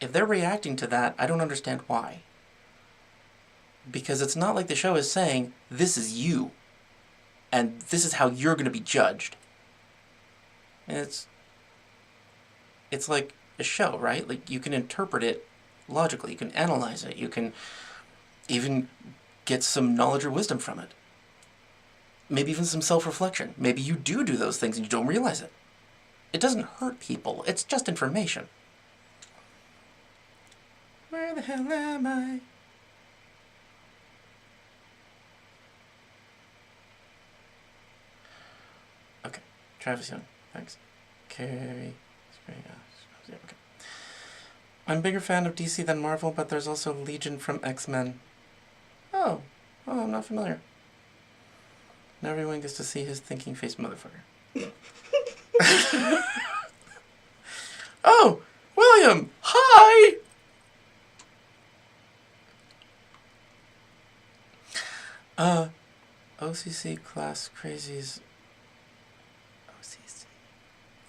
A: if they're reacting to that, I don't understand why. Because it's not like the show is saying, this is you, and this is how you're going to be judged. And it's like a show, right? Like, you can interpret it logically, you can analyze it, you can even get some knowledge or wisdom from it. Maybe even some self-reflection. Maybe you do those things and you don't realize it. It doesn't hurt people, it's just information. Where the hell am I? Okay, Travis Young, thanks. Carrie, okay. I'm a bigger fan of DC than Marvel, but there's also Legion from X-Men. Oh, I'm not familiar. Now everyone gets to see his thinking face motherfucker. Oh, William, hi! OCC class crazies. OCC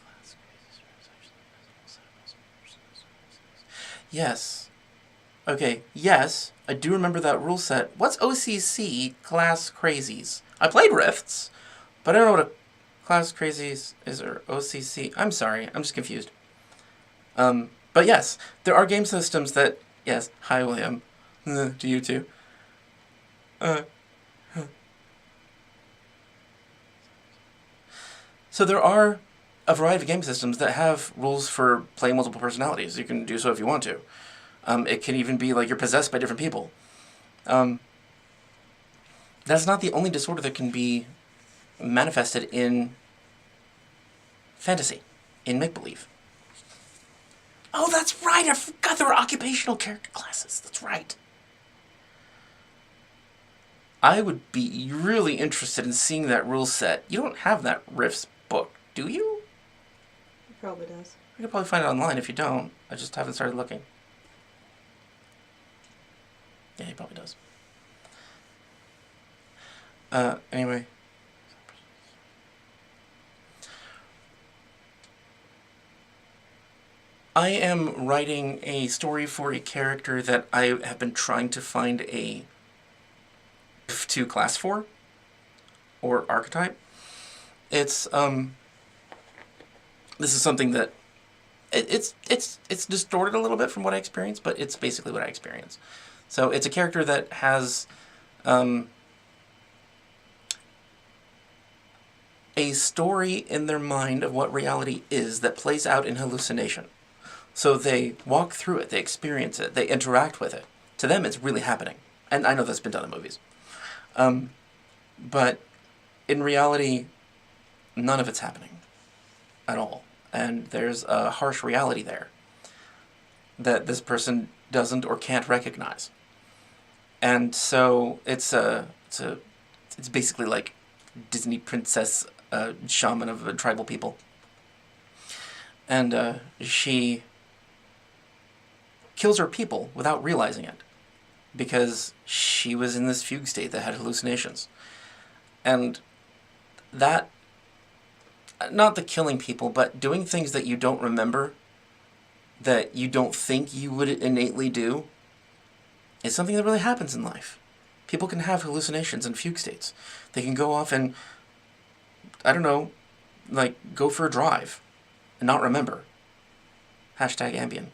A: class crazies. Yes. Okay, yes, I do remember that rule set. What's OCC class crazies? I played Rifts, but I don't know what a class crazies is, or OCC. I'm sorry, I'm just confused. But yes, there are game systems that, yes, hi William, to you too. So there are a variety of game systems that have rules for playing multiple personalities. You can do so if you want to. It can even be like you're possessed by different people. That's not the only disorder that can be manifested in fantasy, in make-believe. Oh, that's right! I forgot there were occupational character classes. That's right. I would be really interested in seeing that rule set. You don't have that Riffs book, do you?
B: It probably does.
A: You could probably find it online if you don't. I just haven't started looking. Yeah, he probably does. Anyway. I am writing a story for a character that I have been trying to find a to class for, or archetype. It's this is something that it's distorted a little bit from what I experience, but it's basically what I experience. So it's a character that has a story in their mind of what reality is that plays out in hallucination. So they walk through it, they experience it, they interact with it. To them, it's really happening. And I know that's been done in movies. But in reality, none of it's happening at all. And there's a harsh reality there that this person doesn't or can't recognize. And so it's basically like Disney princess shaman of tribal people. And she kills her people without realizing it, because she was in this fugue state that had hallucinations. And that, not the killing people, but doing things that you don't remember, that you don't think you would innately do, is something that really happens in life. People can have hallucinations and fugue states. They can go off and, I don't know, like, go for a drive and not remember. Hashtag Ambien.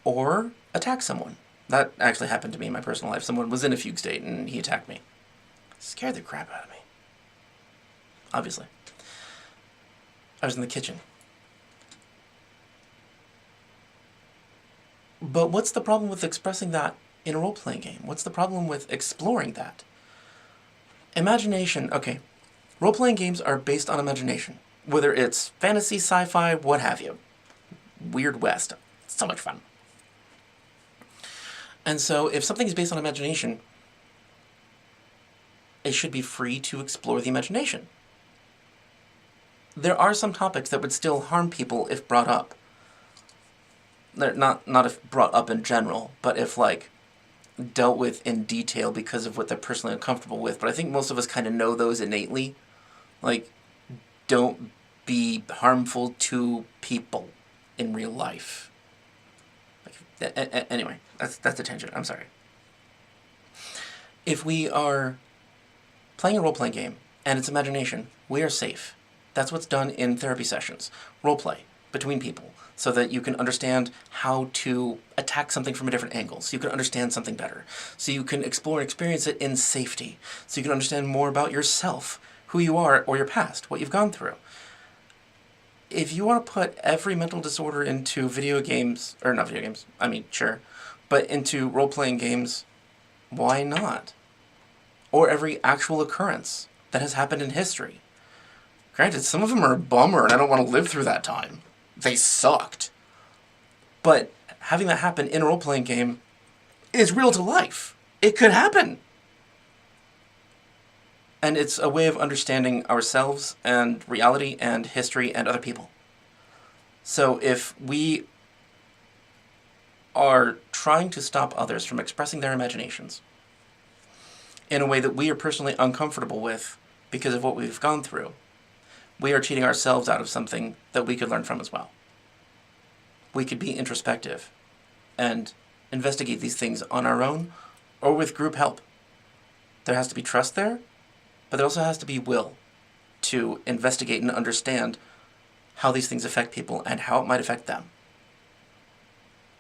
A: Or attack someone. That actually happened to me in my personal life. Someone was in a fugue state and he attacked me. It scared the crap out of me. Obviously. I was in the kitchen. But what's the problem with expressing that in a role-playing game? What's the problem with exploring that? Imagination, okay. Role-playing games are based on imagination. Whether it's fantasy, sci-fi, what have you. Weird West. It's so much fun. And so if something is based on imagination, it should be free to explore the imagination. There are some topics that would still harm people if brought up. They're not if brought up in general, but if, like, dealt with in detail because of what they're personally uncomfortable with, but I think most of us kind of know those innately. Like, don't be harmful to people in real life. Anyway, that's a tangent. I'm sorry. If we are playing a role-playing game and it's imagination, we are safe. That's what's done in therapy sessions. Role-play between people so that you can understand how to attack something from a different angle, so you can understand something better, so you can explore and experience it in safety, so you can understand more about yourself, who you are, or your past, what you've gone through. If you want to put every mental disorder into video games, or not video games, I mean, sure, but into role-playing games, why not? Or every actual occurrence that has happened in history. Granted, some of them are a bummer and I don't want to live through that time. They sucked. But having that happen in a role-playing game is real to life. It could happen. And it's a way of understanding ourselves and reality and history and other people. So if we are trying to stop others from expressing their imaginations in a way that we are personally uncomfortable with because of what we've gone through, we are cheating ourselves out of something that we could learn from as well. We could be introspective and investigate these things on our own or with group help. There has to be trust there, but there also has to be will to investigate and understand how these things affect people and how it might affect them.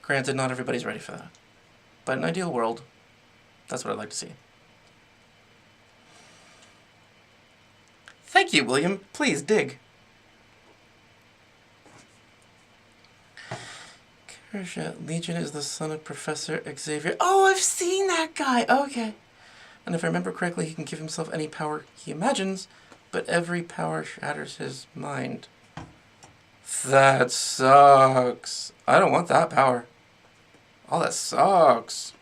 A: Granted, not everybody's ready for that. But in an ideal world, that's what I'd like to see. Thank you, William. Please dig. Kersha, Legion is the son of Professor Xavier. Oh, I've seen that guy. Okay. And if I remember correctly, he can give himself any power he imagines, but every power shatters his mind. That sucks. I don't want that power. Oh, that sucks.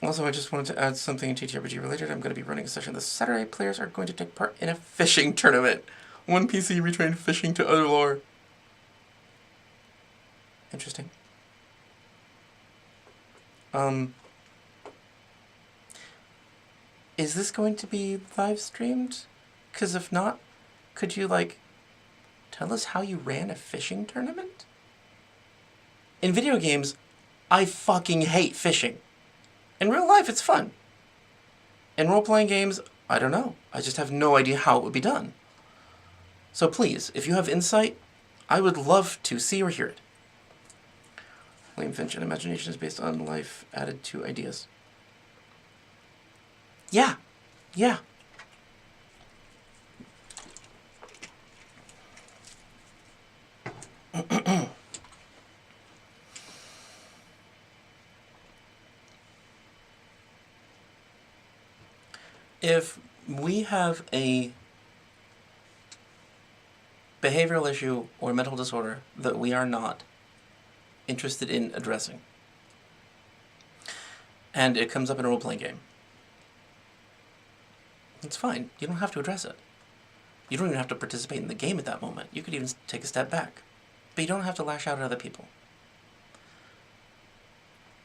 A: Also, I just wanted to add something TTRPG related. I'm going to be running a session this Saturday. Players are going to take part in a fishing tournament. One PC retrained fishing to other lore. Interesting. Is this going to be live streamed? Because if not, could you, tell us how you ran a fishing tournament? In video games, I fucking hate fishing. In real life, it's fun. In role-playing games, I don't know. I just have no idea how it would be done. So please, if you have insight, I would love to see or hear it. William Finch, and imagination is based on life added to ideas. Yeah. Yeah. If we have a behavioral issue or mental disorder that we are not interested in addressing, and it comes up in a role-playing game, it's fine. You don't have to address it. You don't even have to participate in the game at that moment. You could even take a step back. But you don't have to lash out at other people.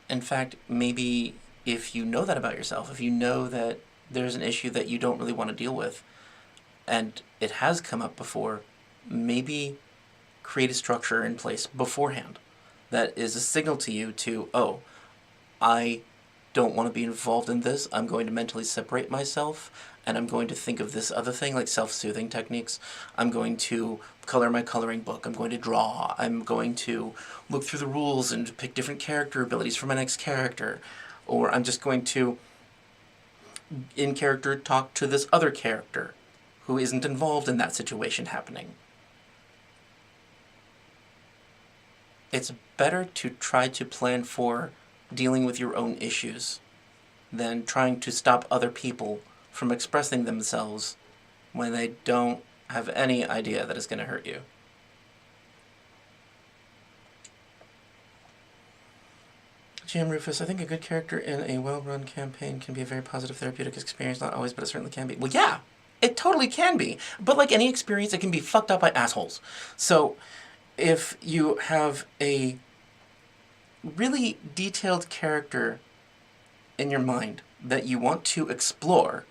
A: In fact, maybe if you know that about yourself, if you know that there's an issue that you don't really want to deal with, and it has come up before, maybe create a structure in place beforehand that is a signal to you to, oh, I don't want to be involved in this. I'm going to mentally separate myself, and I'm going to think of this other thing, like self-soothing techniques. I'm going to color my coloring book. I'm going to draw. I'm going to look through the rules and pick different character abilities for my next character. Or I'm just going to, in character, talk to this other character who isn't involved in that situation happening. It's better to try to plan for dealing with your own issues than trying to stop other people from expressing themselves when they don't have any idea that it's going to hurt you. GM Rufus, I think a good character in a well-run campaign can be a very positive therapeutic experience. Not always, but it certainly can be. Well, yeah, it totally can be. But like any experience, it can be fucked up by assholes. So if you have a really detailed character in your mind that you want to explore,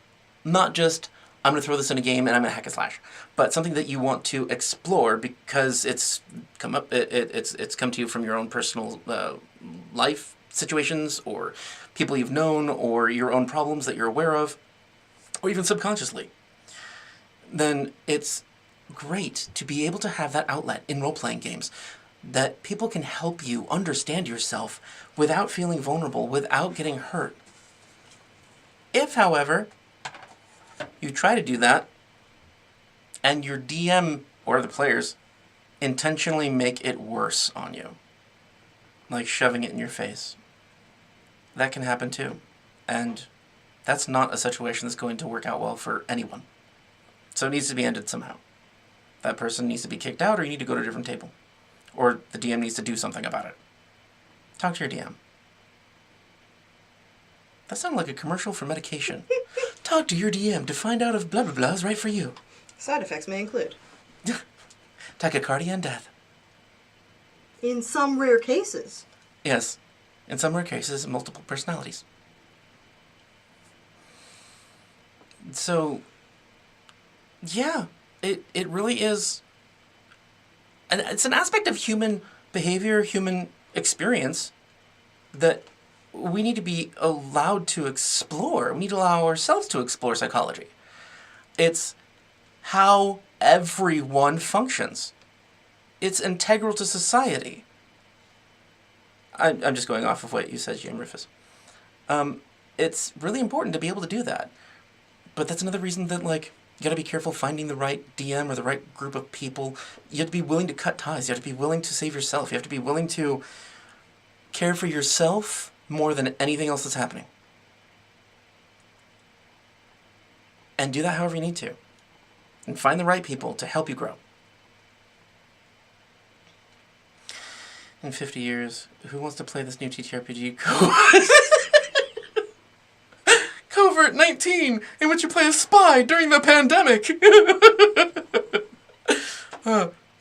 A: not just, I'm going to throw this in a game and I'm going to hack and slash, but something that you want to explore because it's come up, it's come to you from your own personal life situations, or people you've known, or your own problems that you're aware of, or even subconsciously, then it's great to be able to have that outlet in role-playing games, that people can help you understand yourself without feeling vulnerable, without getting hurt. If, however, you try to do that, and your DM or the players intentionally make it worse on you, like shoving it in your face, that can happen too. And that's not a situation that's going to work out well for anyone. So it needs to be ended somehow. That person needs to be kicked out, or you need to go to a different table. Or the DM needs to do something about it. Talk to your DM. That sounded like a commercial for medication. Talk to your DM to find out if blah blah blah is right for you.
B: Side effects may include
A: Tachycardia and death.
B: in some rare cases.
A: Yes. In some rare cases, multiple personalities. So, yeah, it really is. And it's an aspect of human behavior, human experience, that we need to be allowed to explore. We need to allow ourselves to explore psychology. It's how everyone functions. It's integral to society. I'm just going off of what you said, Jim Rufus. It's really important to be able to do that. But that's another reason that, like, you gotta be careful finding the right DM or the right group of people. You have to be willing to cut ties. You have to be willing to save yourself. You have to be willing to care for yourself more than anything else that's happening. And do that however you need to. And find the right people to help you grow. In 50 years, who wants to play this new TTRPG? Covert 19, in which you play a spy during the pandemic.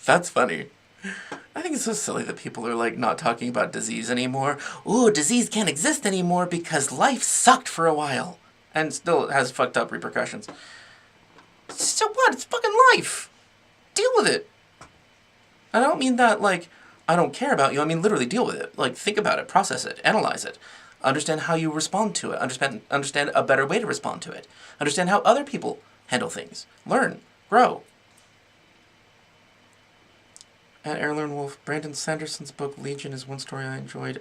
A: That's funny. I think it's so silly that people are, like, not talking about disease anymore. Ooh, disease can't exist anymore because life sucked for a while. And still it has fucked up repercussions. So what? It's fucking life. Deal with it. I don't mean that, like, I don't care about you. I mean, literally deal with it. Like, think about it, process it, analyze it. Understand how you respond to it. Understand a better way to respond to it. Understand how other people handle things. Learn. Grow. At Heirloom Wolf, Brandon Sanderson's book Legion is one story I enjoyed.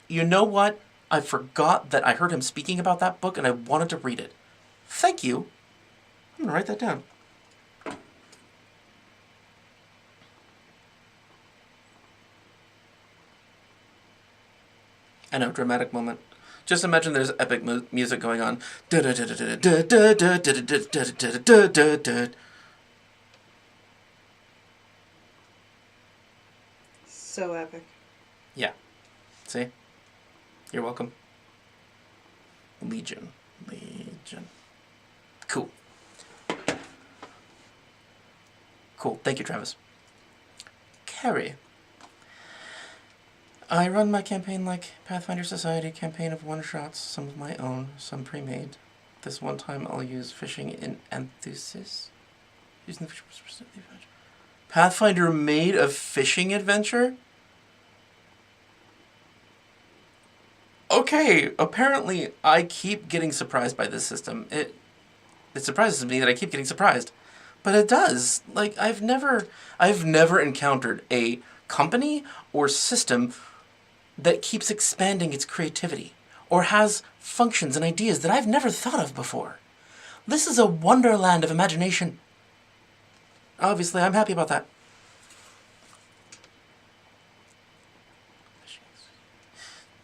A: You know what? I forgot that I heard him speaking about that book and I wanted to read it. Thank you. I'm going to write that down. I know, dramatic moment. Just imagine there's epic music going on.
B: So epic.
A: Yeah. See? You're welcome. Legion. Cool. Cool. Thank you, Travis. Carrie. I run my campaign like Pathfinder Society, campaign of one-shots, some of my own, some pre-made. This one time I'll use fishing in Enthusis. Using the Pathfinder made a fishing adventure? Okay, apparently I keep getting surprised by this system. It surprises me that I keep getting surprised. But it does. Like, I've never encountered a company or system that keeps expanding its creativity, or has functions and ideas that I've never thought of before. This is a wonderland of imagination. Obviously, I'm happy about that.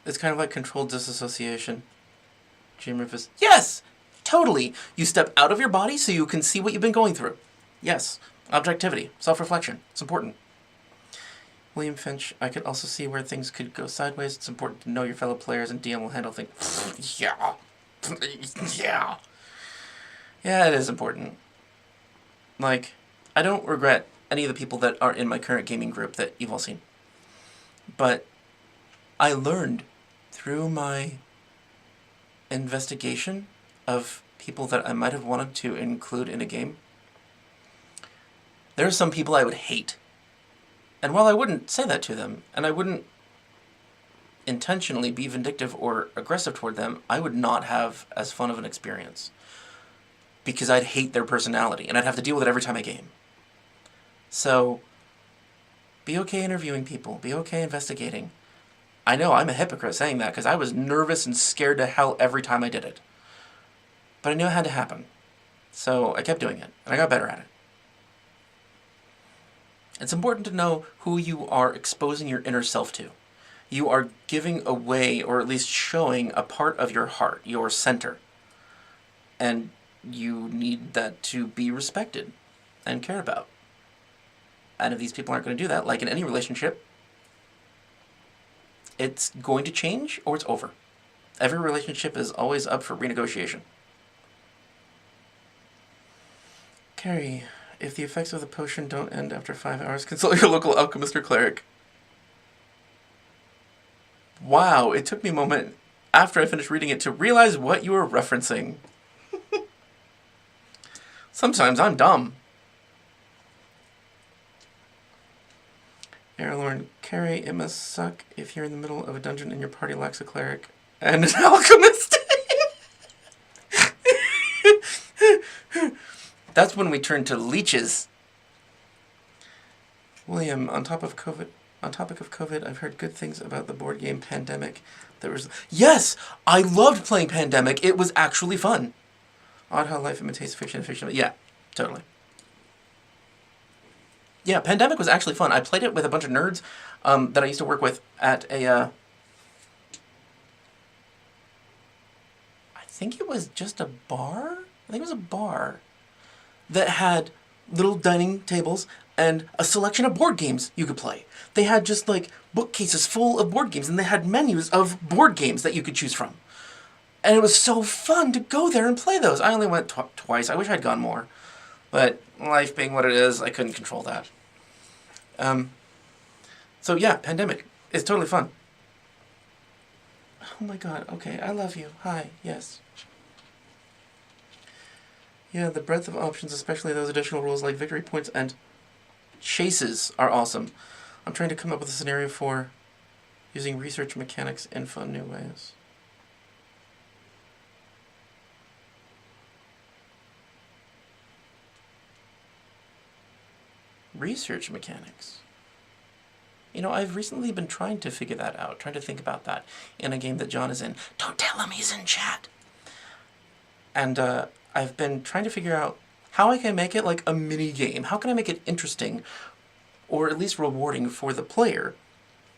A: It's kind of like controlled disassociation. Jim Rufus. Yes! Totally! You step out of your body so you can see what you've been going through. Yes. Objectivity. Self-reflection. It's important. William Finch, I could also see where things could go sideways. It's important to know your fellow players, and DM will handle things. Yeah. Yeah. Yeah, it is important. Like, I don't regret any of the people that are in my current gaming group that you've all seen. But I learned through my investigation of people that I might have wanted to include in a game. There are some people I would hate. And while I wouldn't say that to them, and I wouldn't intentionally be vindictive or aggressive toward them, I would not have as fun of an experience. Because I'd hate their personality, and I'd have to deal with it every time I game. So, be okay interviewing people. Be okay investigating. I know I'm a hypocrite saying that, because I was nervous and scared to hell every time I did it. But I knew it had to happen. So I kept doing it, and I got better at it. It's important to know who you are exposing your inner self to. You are giving away, or at least showing, a part of your heart, your center. And you need that to be respected and cared about. And if these people aren't going to do that, like in any relationship, it's going to change or it's over. Every relationship is always up for renegotiation. Carrie, if the effects of the potion don't end after 5 hours, consult your local alchemist or cleric. Wow, it took me a moment after I finished reading it to realize what you were referencing. Sometimes I'm dumb. Aralorn, Carrie, it must suck if you're in the middle of a dungeon and your party lacks a cleric and an alchemist. That's when we turn to leeches. William, on topic of COVID, I've heard good things about the board game Pandemic. Yes, I loved playing Pandemic. It was actually fun. Odd how life imitates fiction and fiction. Yeah, totally. Yeah, Pandemic was actually fun. I played it with a bunch of nerds that I used to work with at a... I think it was just a bar? I think it was a bar that had little dining tables and a selection of board games you could play. They had just like bookcases full of board games, and they had menus of board games that you could choose from. And it was so fun to go there and play those. I only went twice. I wish I'd gone more. But life being what it is, I couldn't control that. So yeah, Pandemic is totally fun. Oh my god, okay, I love you. Hi, yes. Yeah, the breadth of options, especially those additional rules like victory points and chases, are awesome. I'm trying to come up with a scenario for using research mechanics in fun new ways. Research mechanics. You know, I've recently been trying to figure that out, trying to think about that in a game that John is in. Don't tell him he's in chat! And I've been trying to figure out how I can make it like a mini game. How can I make it interesting, or at least rewarding for the player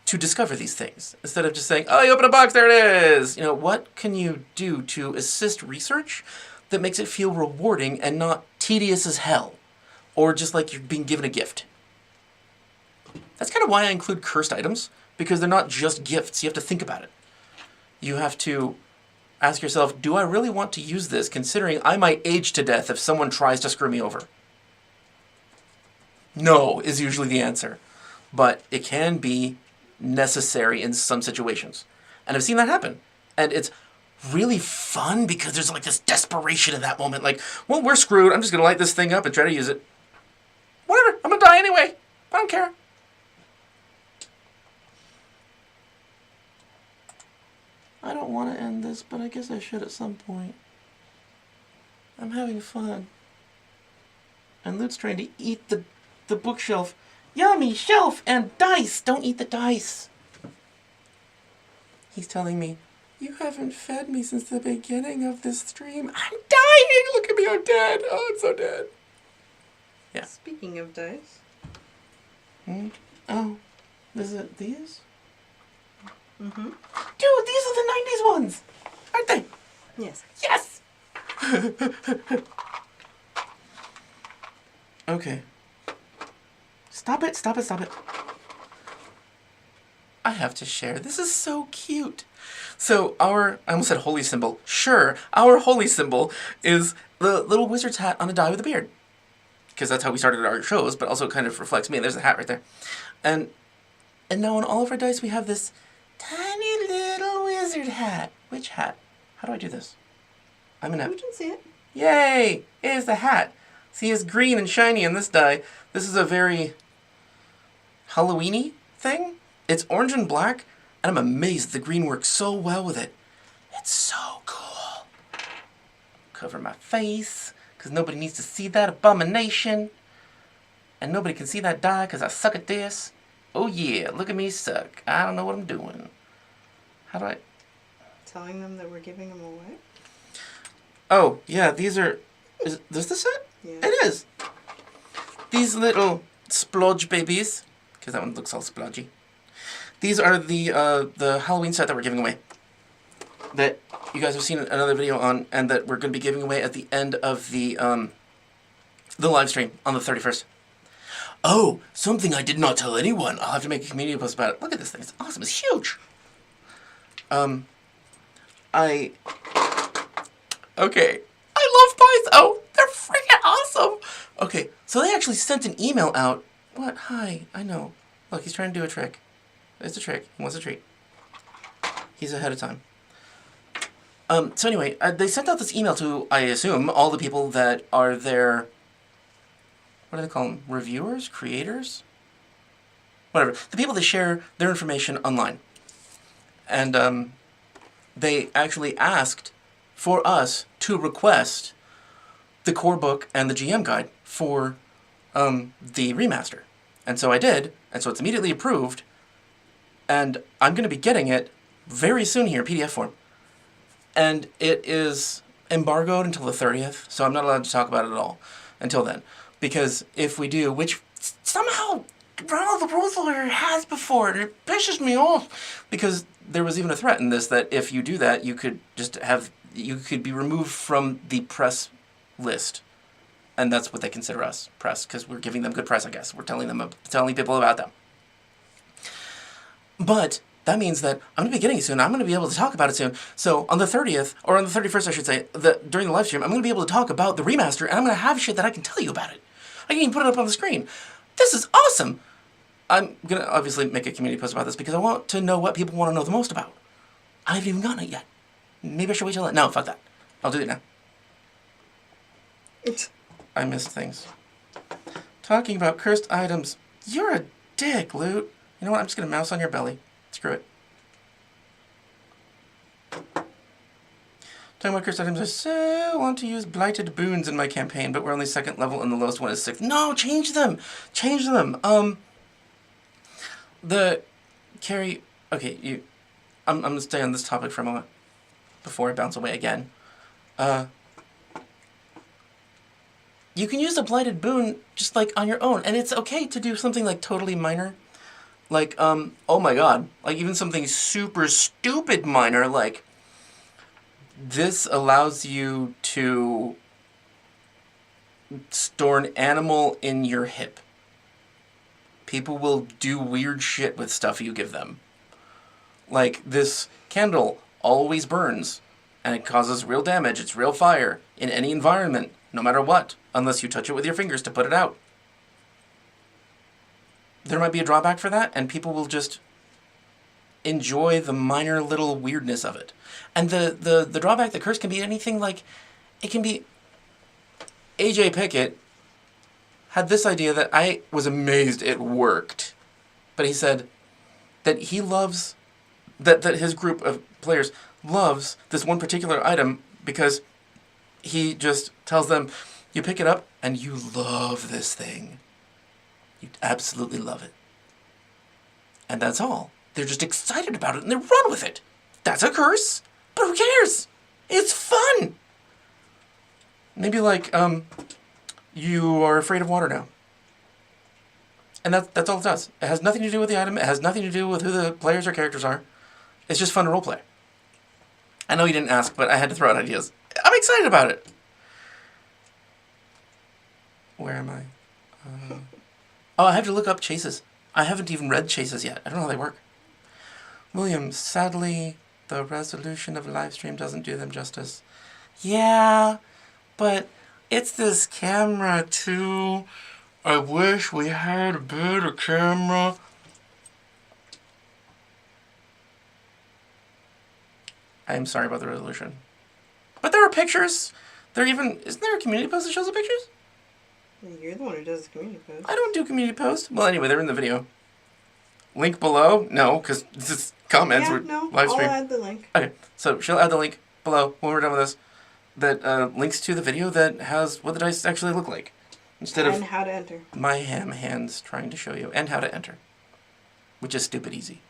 A: to discover these things? Instead of just saying, oh, you open a box, there it is! You know, what can you do to assist research that makes it feel rewarding and not tedious as hell? Or just like you're being given a gift. That's kind of why I include cursed items, because they're not just gifts. You have to think about it. You have to ask yourself, do I really want to use this, considering I might age to death if someone tries to screw me over? No is usually the answer. But it can be necessary in some situations. And I've seen that happen. And it's really fun because there's like this desperation in that moment. Like, well, we're screwed. I'm just going to light this thing up and try to use it. Whatever. I'm going to die anyway. I don't care. I don't want to end this, but I guess I should at some point. I'm having fun. And Luke's trying to eat the bookshelf. Yummy shelf and dice! Don't eat the dice! He's telling me, you haven't fed me since the beginning of this stream. I'm dying! Look at me, I'm dead! Oh, I'm so dead. Yeah.
B: Speaking of dice.
A: Oh, is it these?
B: Mm-hmm.
A: Dude, these are the 90s ones! Aren't they?
B: Yes.
A: Yes! Okay. Stop it, stop it, stop it. I have to share. This is so cute. So I almost said holy symbol. Sure, our holy symbol is the little wizard's hat on a die with a beard. Because that's how we started our shows, but also kind of reflects me. And there's a hat right there. And now on all of our dice we have this tiny little wizard hat. Which hat? How do I do this? I'm in it.
B: We can see it.
A: Yay! It is the hat. See, it's green and shiny in this die. This is a very Halloween-y thing. It's orange and black, and I'm amazed the green works so well with it. It's so cool. Cover my face, because nobody needs to see that abomination. And nobody can see that die, because I suck at this. Oh yeah, look at me suck. I don't know what I'm doing. How do I...
B: Telling them that we're giving them away?
A: Oh, yeah, these are... Is this it?
B: Yeah.
A: It is. These little splodge babies, because that one looks all splodgy. These are the Halloween set that we're giving away. That you guys have seen another video on, and that we're going to be giving away at the end of the live stream on the 31st. Oh, something I did not tell anyone. I'll have to make a community post about it. Look at this thing. It's awesome. It's huge. Okay. I love pies. Oh, they're freaking awesome. Okay, so they actually sent an email out. What? Hi. I know. Look, he's trying to do a trick. It's a trick. He wants a treat. He's ahead of time. So anyway, they sent out this email to, I assume, all the people that are their... What do they call them? Reviewers? Creators? Whatever. The people that share their information online. And they actually asked for us to request the core book and the GM guide for the remaster. And so I did, and so it's immediately approved, and I'm going to be getting it very soon here, PDF form. And it is embargoed until the 30th, so I'm not allowed to talk about it at all until then. Because if we do, which somehow Ronald the Rules Lawyer has before, and it pisses me off, because there was even a threat in this that if you do that, you could be removed from the press list. And that's what they consider us, press, because we're giving them good press, I guess. We're telling people about them. But that means that I'm going to be getting it soon. I'm going to be able to talk about it soon. So on the 30th, or on the 31st, I should say, during the live stream, I'm going to be able to talk about the remaster, and I'm going to have shit that I can tell you about it. I can even put it up on the screen. This is awesome! I'm going to obviously make a community post about this because I want to know what people want to know the most about. I haven't even gotten it yet. Maybe I should wait till... No, fuck that. I'll do it now. I missed things. Talking about cursed items. You're a dick, Loot. You know what? I'm just going to mouse on your belly. Screw it. Talking about cursed items, I so want to use blighted boons in my campaign, but we're only 2nd level and the lowest one is 6th. No, change them! Change them! Okay, I'm going to stay on this topic for a moment before I bounce away again. You can use a blighted boon just like on your own, and it's okay to do something like totally minor. Like, oh my god, like even something super stupid minor, like this allows you to store an animal in your hip. People will do weird shit with stuff you give them. Like, this candle always burns, and it causes real damage, it's real fire, in any environment, no matter what, unless you touch it with your fingers to put it out. There might be a drawback for that, and people will just enjoy the minor little weirdness of it. And the drawback, the curse, can be anything like, it can be... AJ Pickett had this idea that I was amazed it worked. But he said that he loves, that his group of players loves this one particular item because he just tells them, you pick it up and you love this thing. You absolutely love it. And that's all. They're just excited about it and they run with it. That's a curse, but who cares? It's fun. Maybe like, you are afraid of water now. And that's all it does. It has nothing to do with the item. It has nothing to do with who the players or characters are. It's just fun to roleplay. I know you didn't ask, but I had to throw out ideas. I'm excited about it. Where am I? Oh, I have to look up chases. I haven't even read chases yet. I don't know how they work. William, sadly, the resolution of a live stream doesn't do them justice. Yeah, but it's this camera too. I wish we had a better camera. I am sorry about the resolution. But there are pictures. Isn't there a community post that shows the pictures?
B: You're the one who does the community post.
A: I don't do community posts. Well, anyway, they're in the video. Link below? No, because this is comments.
B: Yeah,
A: We're
B: no,
A: live stream.
B: I'll add the link.
A: Okay, so she'll add the link below when we're done with this. That links to the video that has what the dice actually look like. Instead
B: And
A: of
B: how to enter.
A: my ham hands trying to show you. And how to enter. Which is stupid easy.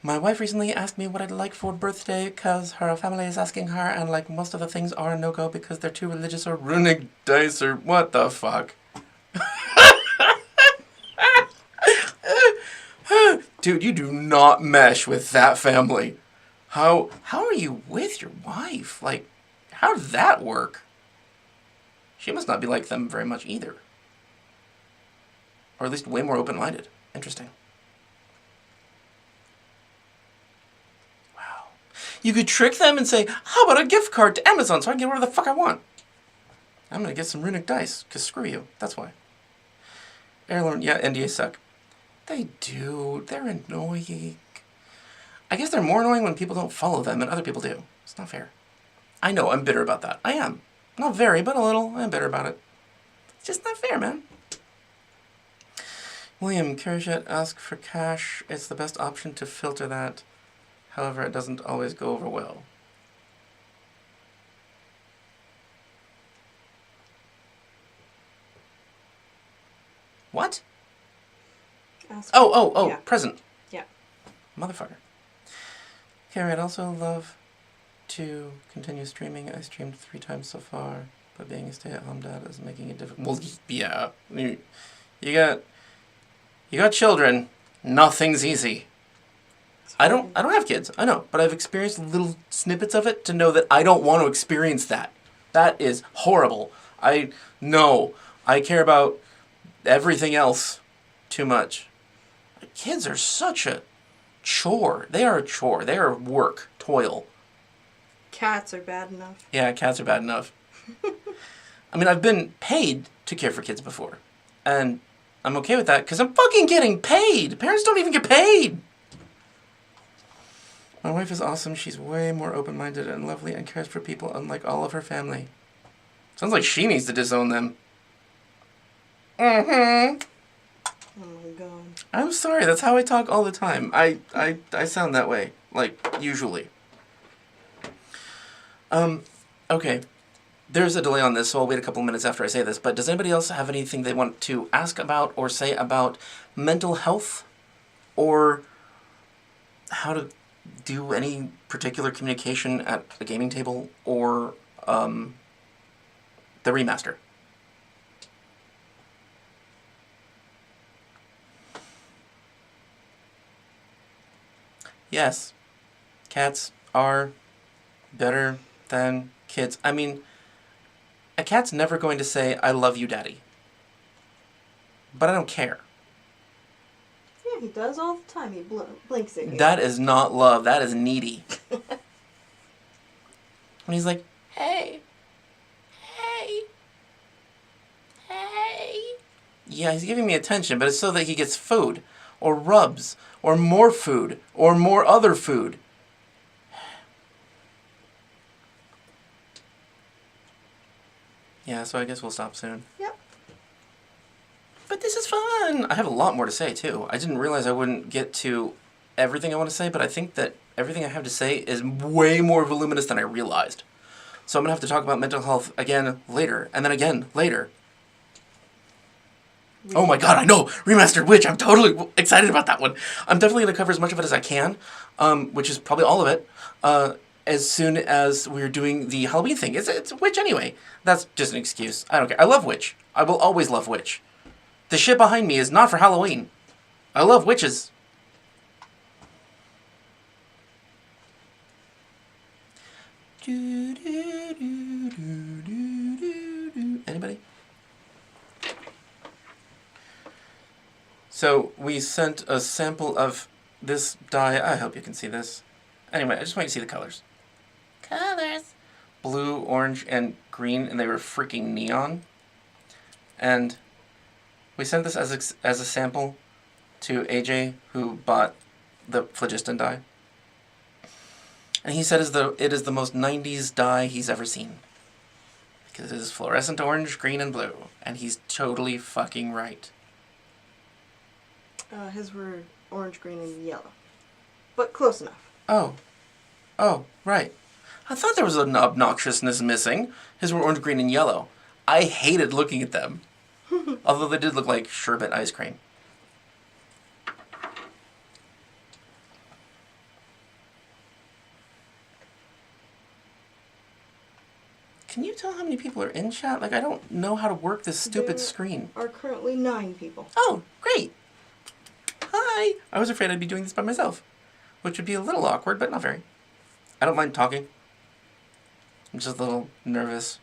A: My wife recently asked me what I'd like for birthday because her family is asking her, and like most of the things are a no-go because they're too religious or runic dice or what the fuck. Dude, you do not mesh with that family. How are you with your wife? Like, how did that work? She must not be like them very much either. Or at least way more open-minded. Interesting. Wow. You could trick them and say, how about a gift card to Amazon so I can get whatever the fuck I want? I'm going to get some runic dice, because screw you. That's why. Heirloom, yeah, NDAs suck. They do. They're annoying. I guess they're more annoying when people don't follow them and other people do. It's not fair. I know, I'm bitter about that. I am. Not very, but a little. I'm bitter about it. It's just not fair, man. William, Carichet, ask for cash. It's the best option to filter that. However, it doesn't always go over well. What?
B: Yeah.
A: Present.
B: Yeah.
A: Motherfucker. Okay, I'd also love to continue streaming. I streamed 3 times so far, but being a stay-at-home dad is making it difficult. Well, yeah. You got children. Nothing's easy. I don't have kids. I know, but I've experienced little snippets of it to know that I don't want to experience that. That is horrible. I care about everything else too much. Kids are such a chore. They are a chore. They are work, toil.
B: Cats are bad enough.
A: Yeah, cats are bad enough. I mean, I've been paid to care for kids before. And I'm okay with that because I'm fucking getting paid. Parents don't even get paid. My wife is awesome. She's way more open-minded and lovely and cares for people unlike all of her family. Sounds like she needs to disown them. Mm-hmm.
B: Oh my god.
A: I'm sorry, that's how I talk all the time. I sound that way. Like, usually. Okay. There's a delay on this, so I'll wait a couple minutes after I say this, but does anybody else have anything they want to ask about or say about mental health? Or how to do any particular communication at a gaming table? Or, the remaster? Yes, cats are better than kids. I mean, a cat's never going to say, I love you, Daddy. But I don't care.
B: Yeah, he does all the time. He blinks at you.
A: That is not love. That is needy. When he's like, hey, hey, hey. Yeah, he's giving me attention, but it's so that he gets food, or rubs, or more food, or more other food. Yeah, so I guess we'll stop soon.
B: Yep.
A: But this is fun! I have a lot more to say, too. I didn't realize I wouldn't get to everything I want to say, but I think that everything I have to say is way more voluminous than I realized. So I'm going to have to talk about mental health again later, and then again later. Oh my god, I know! Remastered Witch! I'm totally excited about that one! I'm definitely going to cover as much of it as I can, which is probably all of it, as soon as we're doing the Halloween thing. It's Witch anyway. That's just an excuse. I don't care. I love Witch. I will always love Witch. The shit behind me is not for Halloween. I love witches. Anybody? So we sent a sample of this die. I hope you can see this. Anyway, I just want you to see the colors. Colors. Blue, orange, and green, and they were freaking neon. And we sent this as a sample to AJ, who bought the phlogiston die. And he said it is the most 90s dye he's ever seen. Because it is fluorescent orange, green, and blue. And he's totally fucking right.
B: His were orange, green, and yellow. But close enough.
A: Oh, right. I thought there was an obnoxiousness missing. His were orange, green, and yellow. I hated looking at them. Although they did look like sherbet ice cream. Can you tell how many people are in chat? Like, I don't know how to work this stupid screen.
B: There are currently 9 people.
A: Oh, great. Hi. I was afraid I'd be doing this by myself, which would be a little awkward, but not very. I don't mind talking. I'm just a little nervous.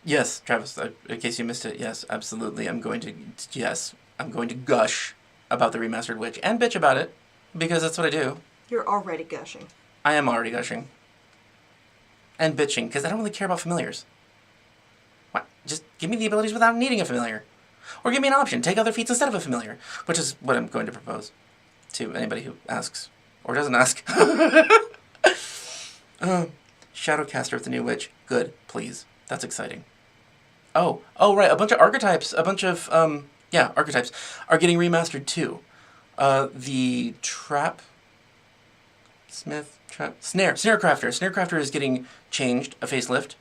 A: Yes, Travis, in case you missed it, yes, absolutely. I'm going to gush about the remastered Witch and bitch about it, because that's what I do.
B: You're already gushing.
A: I am already gushing. And bitching, because I don't really care about familiars. What? Just give me the abilities without needing a familiar. Or give me an option, take other feats instead of a familiar, which is what I'm going to propose to anybody who asks, or doesn't ask. Shadowcaster with the new Witch. Good, please. That's exciting. Oh, right, a bunch of archetypes, archetypes are getting remastered too. The Snarecrafter. Snarecrafter is getting changed, a facelift.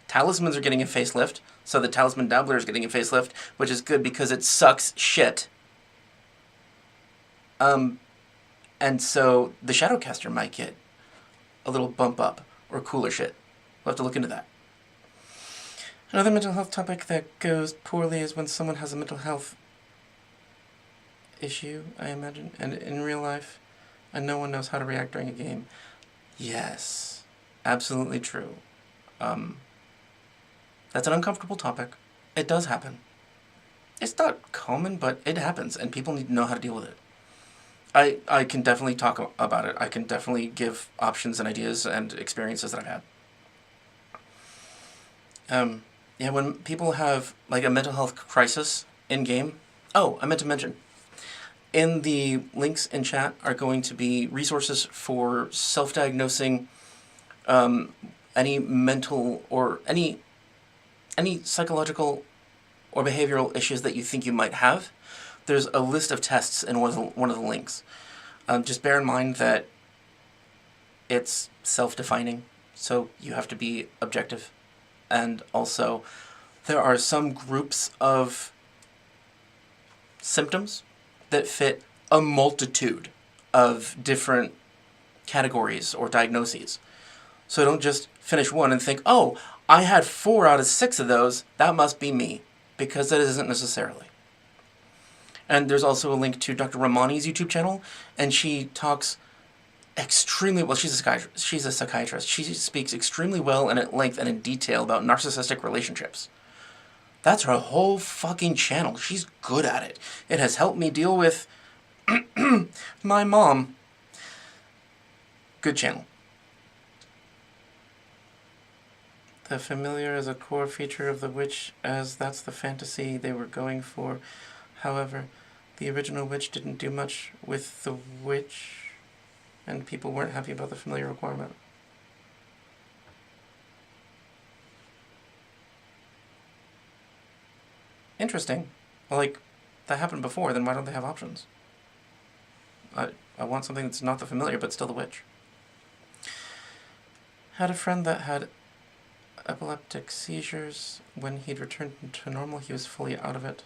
A: Talismans are getting a facelift, so the Talisman Dabbler is getting a facelift, which is good because it sucks shit. And so the Shadowcaster might get a little bump up, or cooler shit. We'll have to look into that. Another mental health topic that goes poorly is when someone has a mental health issue, I imagine, and in real life, and no one knows how to react during a game. Yes, absolutely true. That's an uncomfortable topic. It does happen. It's not common, but it happens, and people need to know how to deal with it. I can definitely talk about it. I can definitely give options and ideas and experiences that I've had. When people have like a mental health crisis in game. Oh, I meant to mention. In the links in chat are going to be resources for self-diagnosing any mental or any psychological or behavioral issues that you think you might have. There's a list of tests in one of the links. Just bear in mind that it's self-defining, so you have to be objective. And also, there are some groups of symptoms that fit a multitude of different categories or diagnoses. So don't just finish one and think, oh, I had 4 out of 6 of those, that must be me, because that isn't necessarily. And there's also a link to Dr. Ramani's YouTube channel, and she talks extremely well. She's a psychiatrist. She speaks extremely well and at length and in detail about narcissistic relationships. That's her whole fucking channel. She's good at it. It has helped me deal with my mom. Good channel. The familiar is a core feature of the witch, as that's the fantasy they were going for. However, the original witch didn't do much with the witch, and people weren't happy about the familiar requirement. Interesting. Well, like, that happened before, then why don't they have options? I want something that's not the familiar, but still the witch. Had a friend that had epileptic seizures. When he'd returned to normal, he was fully out of it.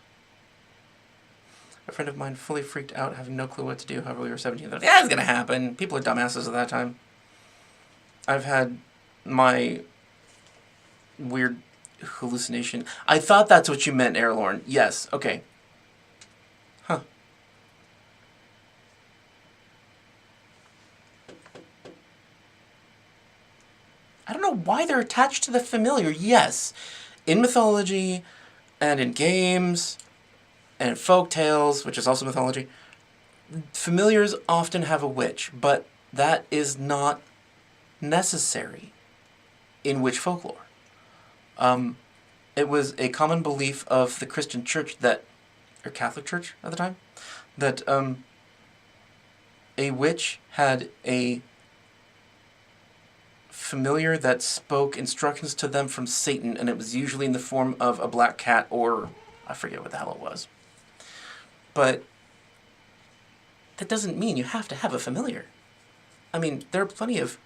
A: A friend of mine fully freaked out, having no clue what to do. However, we were 17. They're like, yeah, it's gonna happen. People are dumbasses at that time. I've had my weird hallucination. I thought that's what you meant, Airlorn. Yes, okay. Huh. I don't know why they're attached to the familiar. Yes, in mythology and in games and in folk tales, which is also mythology, familiars often have a witch, but that is not necessary in witch folklore. It was a common belief of the Christian church that, or Catholic church at the time, that a witch had a familiar that spoke instructions to them from Satan, and it was usually in the form of a black cat or I forget what the hell it was. But that doesn't mean you have to have a familiar. I mean, there are plenty of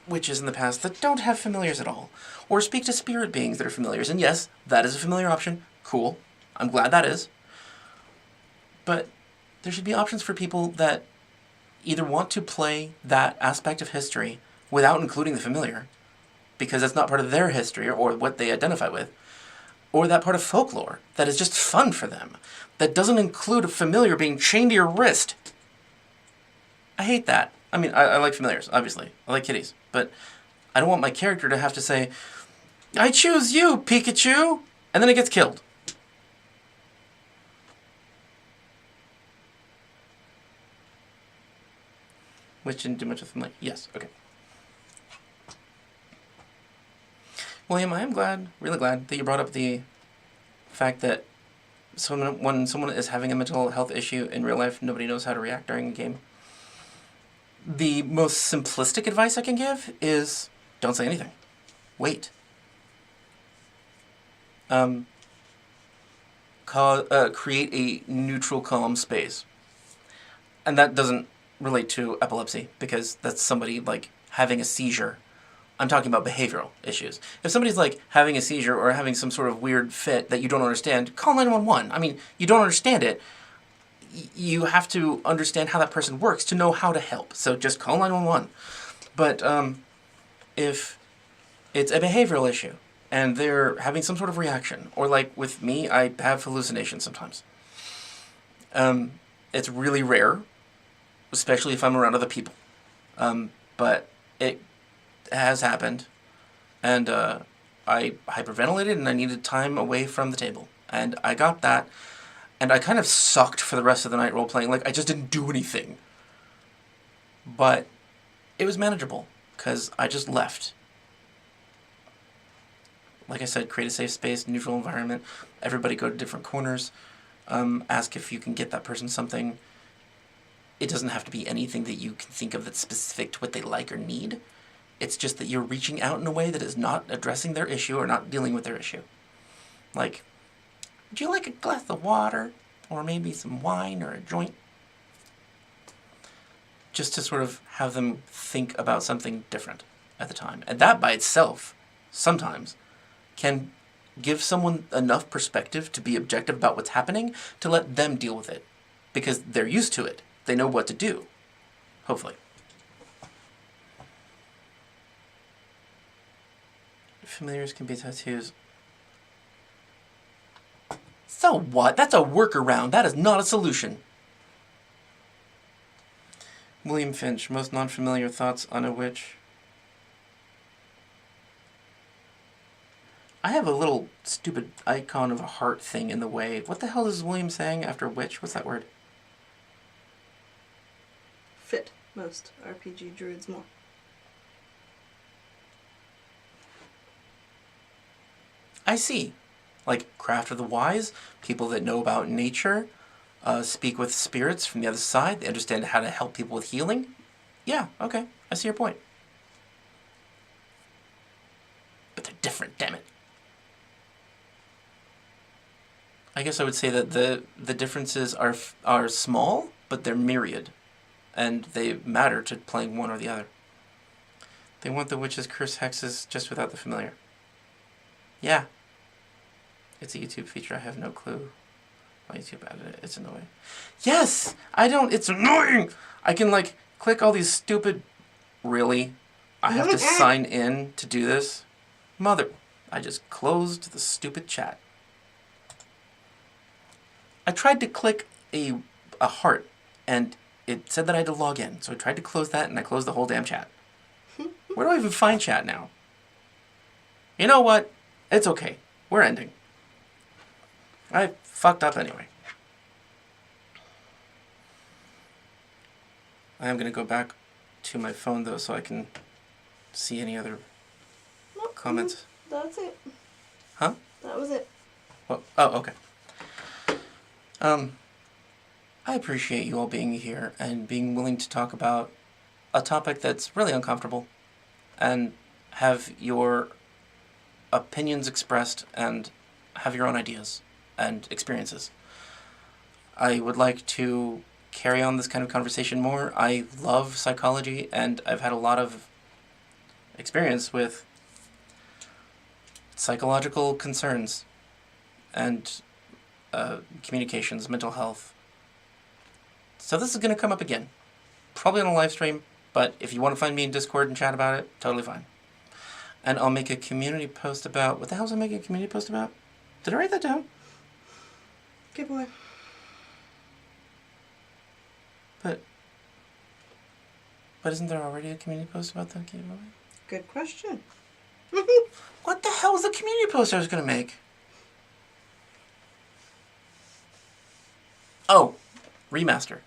A: witches in the past that don't have familiars at all, or speak to spirit beings that are familiars, and yes, that is a familiar option. Cool. I'm glad that is. But there should be options for people that either want to play that aspect of history without including the familiar, because that's not part of their history or what they identify with, or that part of folklore that is just fun for them, that doesn't include a familiar being chained to your wrist. I hate that. I mean, I like familiars, obviously. I like kitties. But I don't want my character to have to say, I choose you, Pikachu! And then it gets killed. Which didn't do much of familiar. Yes, okay. William, I am glad, really glad, that you brought up the fact that when someone is having a mental health issue in real life, nobody knows how to react during a game. The most simplistic advice I can give is don't say anything. Wait. Create a neutral, calm space. And that doesn't relate to epilepsy, because that's somebody, like, having a seizure. I'm talking about behavioral issues. If somebody's, like, having a seizure or having some sort of weird fit that you don't understand, call 911. I mean, you don't understand it. You have to understand how that person works to know how to help. So just call 911. But if it's a behavioral issue and they're having some sort of reaction, or like with me, I have hallucinations sometimes. It's really rare, especially if I'm around other people. But it has happened, and I hyperventilated and I needed time away from the table. And I got that. And I kind of sucked for the rest of the night role-playing. Like, I just didn't do anything. But it was manageable, because I just left. Like I said, create a safe space, neutral environment. Everybody go to different corners. Ask if you can get that person something. It doesn't have to be anything that you can think of that's specific to what they like or need. It's just that you're reaching out in a way that is not addressing their issue or not dealing with their issue. Like, would you like a glass of water? Or maybe some wine or a joint? Just to sort of have them think about something different at the time. And that by itself, sometimes, can give someone enough perspective to be objective about what's happening to let them deal with it. Because they're used to it. They know what to do. Hopefully. Familiars can be tattoos. So what? That's a workaround. That is not a solution. William Finch, most non-familiar thoughts on a witch. I have a little stupid icon of a heart thing in the way. What the hell is William saying after witch? What's that word?
B: Fit most RPG druids more.
A: I see. Like Craft of the Wise, people that know about nature, speak with spirits from the other side, they understand how to help people with healing. Yeah, okay, I see your point. But they're different, damn it. I guess I would say that the differences are small, but they're myriad, and they matter to playing one or the other. They want the witch's curse hexes just without the familiar. Yeah. It's a YouTube feature. I have no clue why YouTube added it. It's annoying. Yes! It's annoying! I can, like, click all these stupid... Really? I have to sign in to do this? Mother... I just closed the stupid chat. I tried to click a heart, and it said that I had to log in. So I tried to close that, and I closed the whole damn chat. Where do I even find chat now? You know what? It's okay. We're ending. I fucked up anyway. I am going to go back to my phone, though, so I can see any other comments.
B: That's it.
A: Huh?
B: That was it.
A: Well, oh, okay. I appreciate you all being here and being willing to talk about a topic that's really uncomfortable and have your opinions expressed and have your own ideas and experiences. I would like to carry on this kind of conversation more. I love psychology and I've had a lot of experience with psychological concerns and communications, mental health. So this is going to come up again. Probably on a live stream, but if you want to find me in Discord and chat about it, totally fine. And I'll make a community post about... What the hell was I making a community post about? Did I write that down?
B: Giveaway.
A: But isn't there already a community post about that giveaway?
B: Good question.
A: What the hell was the community post I was going to make? Oh, remaster.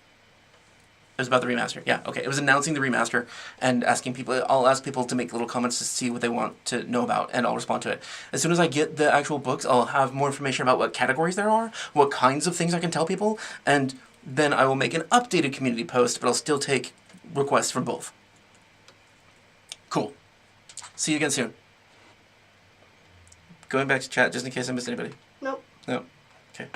A: It was about the remaster. Yeah, okay. It was announcing the remaster and asking people... I'll ask people to make little comments to see what they want to know about, and I'll respond to it. As soon as I get the actual books, I'll have more information about what categories there are, what kinds of things I can tell people, and then I will make an updated community post, but I'll still take requests from both. Cool. See you again soon. Going back to chat, just in case I missed anybody.
B: Nope.
A: No. Okay.